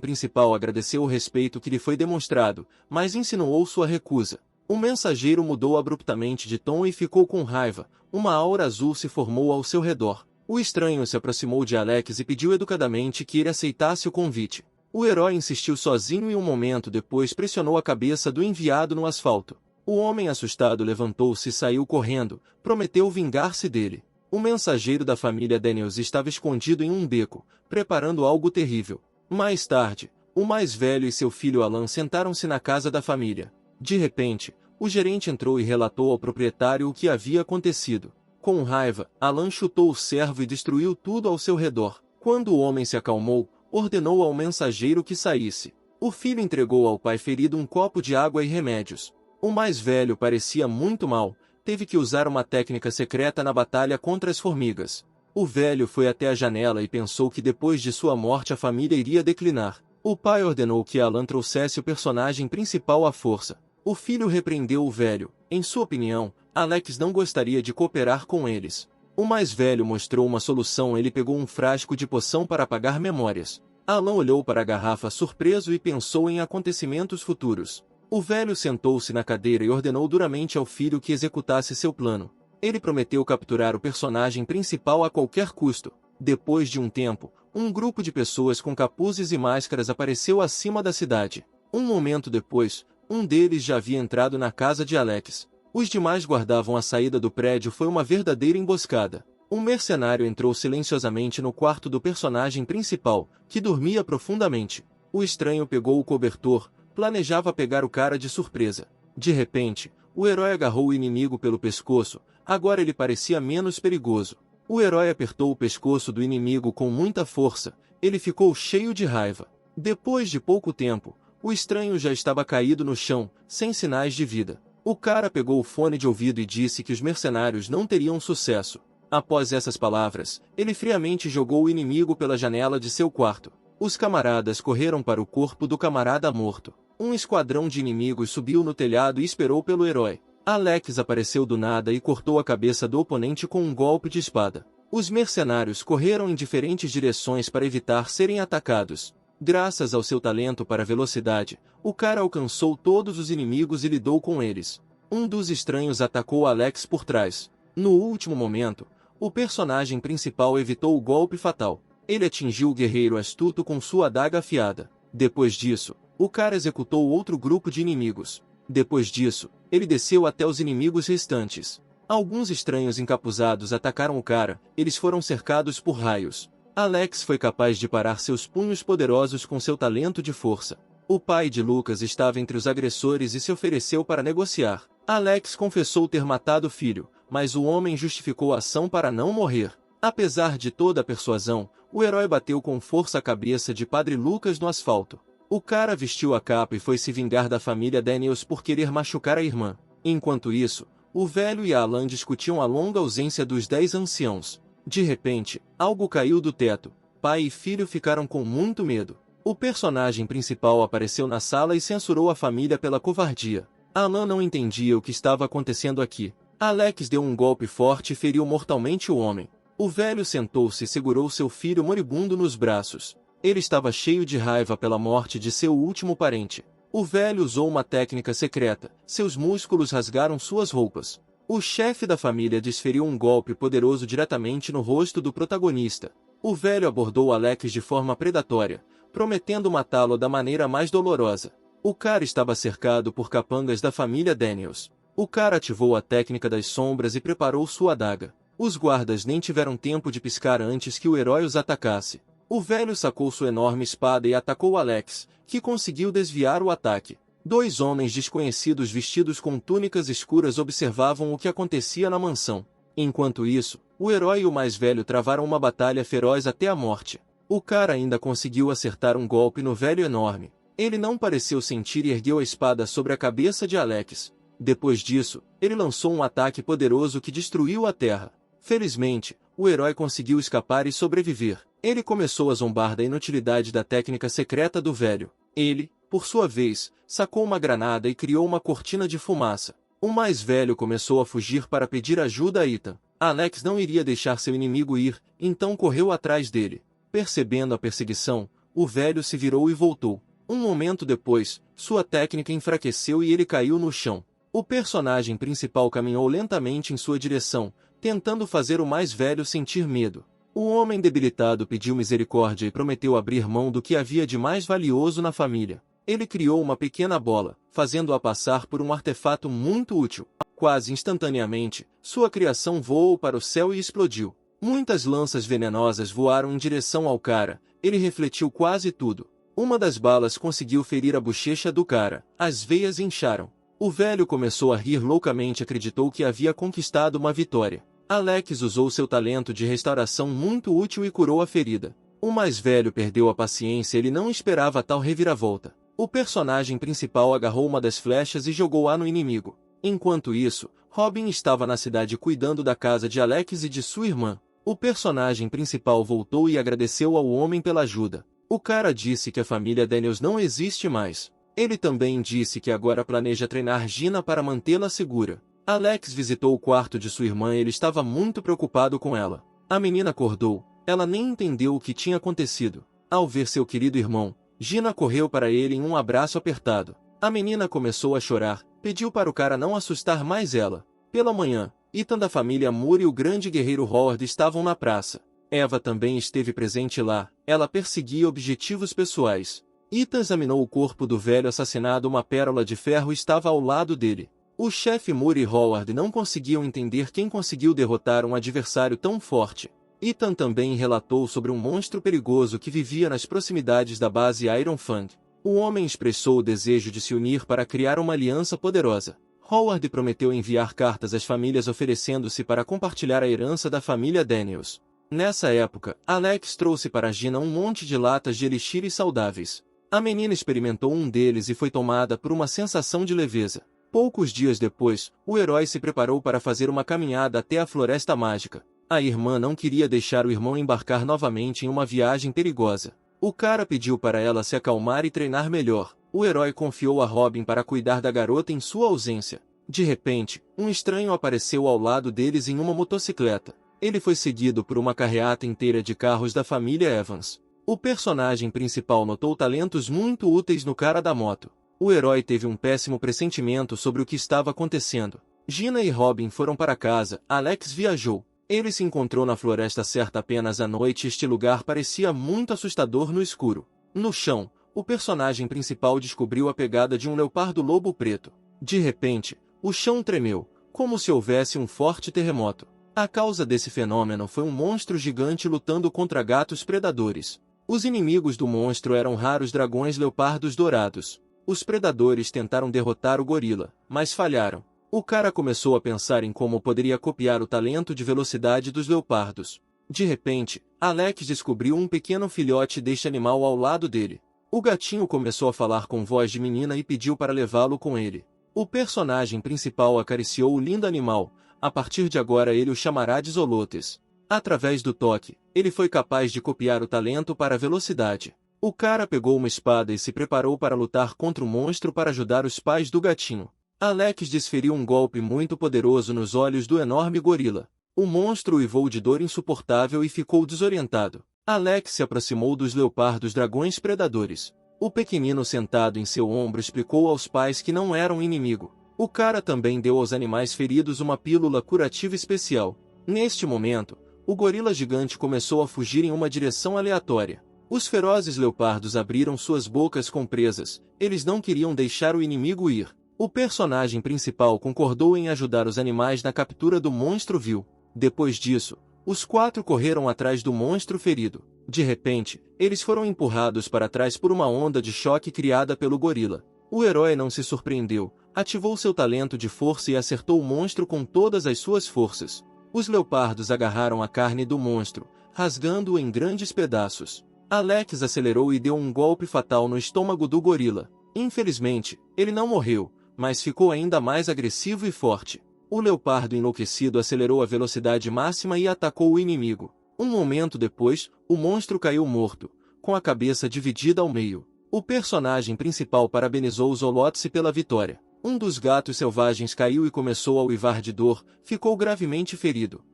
principal agradeceu o respeito que lhe foi demonstrado, mas insinuou sua recusa. O mensageiro mudou abruptamente de tom e ficou com raiva. Uma aura azul se formou ao seu redor. O estranho se aproximou de Alex e pediu educadamente que ele aceitasse o convite. O herói insistiu sozinho e um momento depois pressionou a cabeça do enviado no asfalto. O homem assustado levantou-se e saiu correndo, prometeu vingar-se dele. O mensageiro da família Daniels estava escondido em um beco, preparando algo terrível. Mais tarde, o mais velho e seu filho Alan sentaram-se na casa da família. De repente, o gerente entrou e relatou ao proprietário o que havia acontecido. Com raiva, Alan chutou o servo e destruiu tudo ao seu redor. Quando o homem se acalmou, ordenou ao mensageiro que saísse. O filho entregou ao pai ferido um copo de água e remédios. O mais velho parecia muito mal, teve que usar uma técnica secreta na batalha contra as formigas. O velho foi até a janela e pensou que depois de sua morte a família iria declinar. O pai ordenou que Alan trouxesse o personagem principal à força. O filho repreendeu o velho. Em sua opinião, Alex não gostaria de cooperar com eles. O mais velho mostrou uma solução. Ele pegou um frasco de poção para apagar memórias. Alan olhou para a garrafa surpreso e pensou em acontecimentos futuros. O velho sentou-se na cadeira e ordenou duramente ao filho que executasse seu plano. Ele prometeu capturar o personagem principal a qualquer custo. Depois de um tempo, um grupo de pessoas com capuzes e máscaras apareceu acima da cidade. Um momento depois, um deles já havia entrado na casa de Alex. Os demais guardavam a saída do prédio. Foi uma verdadeira emboscada. Um mercenário entrou silenciosamente no quarto do personagem principal, que dormia profundamente. O estranho pegou o cobertor, planejava pegar o cara de surpresa. De repente, o herói agarrou o inimigo pelo pescoço. Agora ele parecia menos perigoso. O herói apertou o pescoço do inimigo com muita força. Ele ficou cheio de raiva. Depois de pouco tempo, o estranho já estava caído no chão, sem sinais de vida. O cara pegou o fone de ouvido e disse que os mercenários não teriam sucesso. Após essas palavras, ele friamente jogou o inimigo pela janela de seu quarto. Os camaradas correram para o corpo do camarada morto. Um esquadrão de inimigos subiu no telhado e esperou pelo herói. Alex apareceu do nada e cortou a cabeça do oponente com um golpe de espada. Os mercenários correram em diferentes direções para evitar serem atacados. Graças ao seu talento para velocidade, o cara alcançou todos os inimigos e lidou com eles. Um dos estranhos atacou Alex por trás. No último momento, o personagem principal evitou o golpe fatal. Ele atingiu o guerreiro astuto com sua adaga afiada. Depois disso, o cara executou outro grupo de inimigos. Depois disso, ele desceu até os inimigos restantes. Alguns estranhos encapuzados atacaram o cara. Eles foram cercados por raios. Alex foi capaz de parar seus punhos poderosos com seu talento de força. O pai de Lucas estava entre os agressores e se ofereceu para negociar. Alex confessou ter matado o filho, mas o homem justificou a ação para não morrer. Apesar de toda a persuasão, o herói bateu com força a cabeça de Padre Lucas no asfalto. O cara vestiu a capa e foi se vingar da família Daniels por querer machucar a irmã. Enquanto isso, o velho e Alan discutiam a longa ausência dos 10 anciãos. De repente, algo caiu do teto. Pai e filho ficaram com muito medo. O personagem principal apareceu na sala e censurou a família pela covardia. Alan não entendia o que estava acontecendo aqui. Alex deu um golpe forte e feriu mortalmente o homem. O velho sentou-se e segurou seu filho moribundo nos braços. Ele estava cheio de raiva pela morte de seu último parente. O velho usou uma técnica secreta. Seus músculos rasgaram suas roupas. O chefe da família desferiu um golpe poderoso diretamente no rosto do protagonista. O velho abordou Alex de forma predatória, prometendo matá-lo da maneira mais dolorosa. O cara estava cercado por capangas da família Daniels. O cara ativou a técnica das sombras e preparou sua adaga. Os guardas nem tiveram tempo de piscar antes que o herói os atacasse. O velho sacou sua enorme espada e atacou Alex, que conseguiu desviar o ataque. 2 homens desconhecidos vestidos com túnicas escuras observavam o que acontecia na mansão. Enquanto isso, o herói e o mais velho travaram uma batalha feroz até a morte. O cara ainda conseguiu acertar um golpe no velho enorme. Ele não pareceu sentir e ergueu a espada sobre a cabeça de Alex. Depois disso, ele lançou um ataque poderoso que destruiu a terra. Felizmente, o herói conseguiu escapar e sobreviver. Ele começou a zombar da inutilidade da técnica secreta do velho. Ele, por sua vez, sacou uma granada e criou uma cortina de fumaça. O mais velho começou a fugir para pedir ajuda a Ethan. Alex não iria deixar seu inimigo ir, então correu atrás dele. Percebendo a perseguição, o velho se virou e voltou. Um momento depois, sua técnica enfraqueceu e ele caiu no chão. O personagem principal caminhou lentamente em sua direção, tentando fazer o mais velho sentir medo. O homem debilitado pediu misericórdia e prometeu abrir mão do que havia de mais valioso na família. Ele criou uma pequena bola, fazendo-a passar por um artefato muito útil. Quase instantaneamente, sua criação voou para o céu e explodiu. Muitas lanças venenosas voaram em direção ao cara. Ele refletiu quase tudo. Uma das balas conseguiu ferir a bochecha do cara. As veias incharam. O velho começou a rir loucamente e acreditou que havia conquistado uma vitória. Alex usou seu talento de restauração muito útil e curou a ferida. O mais velho perdeu a paciência e ele não esperava tal reviravolta. O personagem principal agarrou uma das flechas e jogou-a no inimigo. Enquanto isso, Robin estava na cidade cuidando da casa de Alex e de sua irmã. O personagem principal voltou e agradeceu ao homem pela ajuda. O cara disse que a família Daniels não existe mais. Ele também disse que agora planeja treinar Gina para mantê-la segura. Alex visitou o quarto de sua irmã e ele estava muito preocupado com ela. A menina acordou. Ela nem entendeu o que tinha acontecido. Ao ver seu querido irmão, Gina correu para ele em um abraço apertado. A menina começou a chorar, pediu para o cara não assustar mais ela. Pela manhã, Ethan da família Moore e o grande guerreiro Howard estavam na praça. Eva também esteve presente lá. Ela perseguia objetivos pessoais. Ethan examinou o corpo do velho assassinado. Uma pérola de ferro estava ao lado dele. O chefe Moore e Howard não conseguiam entender quem conseguiu derrotar um adversário tão forte. Ethan também relatou sobre um monstro perigoso que vivia nas proximidades da base Iron Fang. O homem expressou o desejo de se unir para criar uma aliança poderosa. Howard prometeu enviar cartas às famílias oferecendo-se para compartilhar a herança da família Daniels. Nessa época, Alex trouxe para Gina um monte de latas de elixires saudáveis. A menina experimentou um deles e foi tomada por uma sensação de leveza. Poucos dias depois, o herói se preparou para fazer uma caminhada até a Floresta Mágica. A irmã não queria deixar o irmão embarcar novamente em uma viagem perigosa. O cara pediu para ela se acalmar e treinar melhor. O herói confiou a Robin para cuidar da garota em sua ausência. De repente, um estranho apareceu ao lado deles em uma motocicleta. Ele foi seguido por uma carreata inteira de carros da família Evans. O personagem principal notou talentos muito úteis no cara da moto. O herói teve um péssimo pressentimento sobre o que estava acontecendo. Gina e Robin foram para casa. Alex viajou. Ele se encontrou na floresta certa apenas à noite. Este lugar parecia muito assustador no escuro. No chão, o personagem principal descobriu a pegada de um leopardo-lobo preto. De repente, o chão tremeu, como se houvesse um forte terremoto. A causa desse fenômeno foi um monstro gigante lutando contra gatos predadores. Os inimigos do monstro eram raros dragões leopardos dourados. Os predadores tentaram derrotar o gorila, mas falharam. O cara começou a pensar em como poderia copiar o talento de velocidade dos leopardos. De repente, Alex descobriu um pequeno filhote deste animal ao lado dele. O gatinho começou a falar com voz de menina e pediu para levá-lo com ele. O personagem principal acariciou o lindo animal. A partir de agora ele o chamará de Zolotes. Através do toque, ele foi capaz de copiar o talento para a velocidade. O cara pegou uma espada e se preparou para lutar contra o monstro para ajudar os pais do gatinho. Alex desferiu um golpe muito poderoso nos olhos do enorme gorila. O monstro uivou de dor insuportável e ficou desorientado. Alex se aproximou dos leopardos dragões predadores. O pequenino sentado em seu ombro explicou aos pais que não eram inimigo. O cara também deu aos animais feridos uma pílula curativa especial. Neste momento, o gorila gigante começou a fugir em uma direção aleatória. Os ferozes leopardos abriram suas bocas com presas. Eles não queriam deixar o inimigo ir. O personagem principal concordou em ajudar os animais na captura do monstro vil. Depois disso, os quatro correram atrás do monstro ferido. De repente, eles foram empurrados para trás por uma onda de choque criada pelo gorila. O herói não se surpreendeu, ativou seu talento de força e acertou o monstro com todas as suas forças. Os leopardos agarraram a carne do monstro, rasgando-o em grandes pedaços. Alex acelerou e deu um golpe fatal no estômago do gorila. Infelizmente, ele não morreu, mas ficou ainda mais agressivo e forte. O leopardo enlouquecido acelerou a velocidade máxima e atacou o inimigo. Um momento depois, o monstro caiu morto, com a cabeça dividida ao meio. O personagem principal parabenizou Zolotsy pela vitória. Um dos gatos selvagens caiu e começou a uivar de dor, ficou gravemente ferido.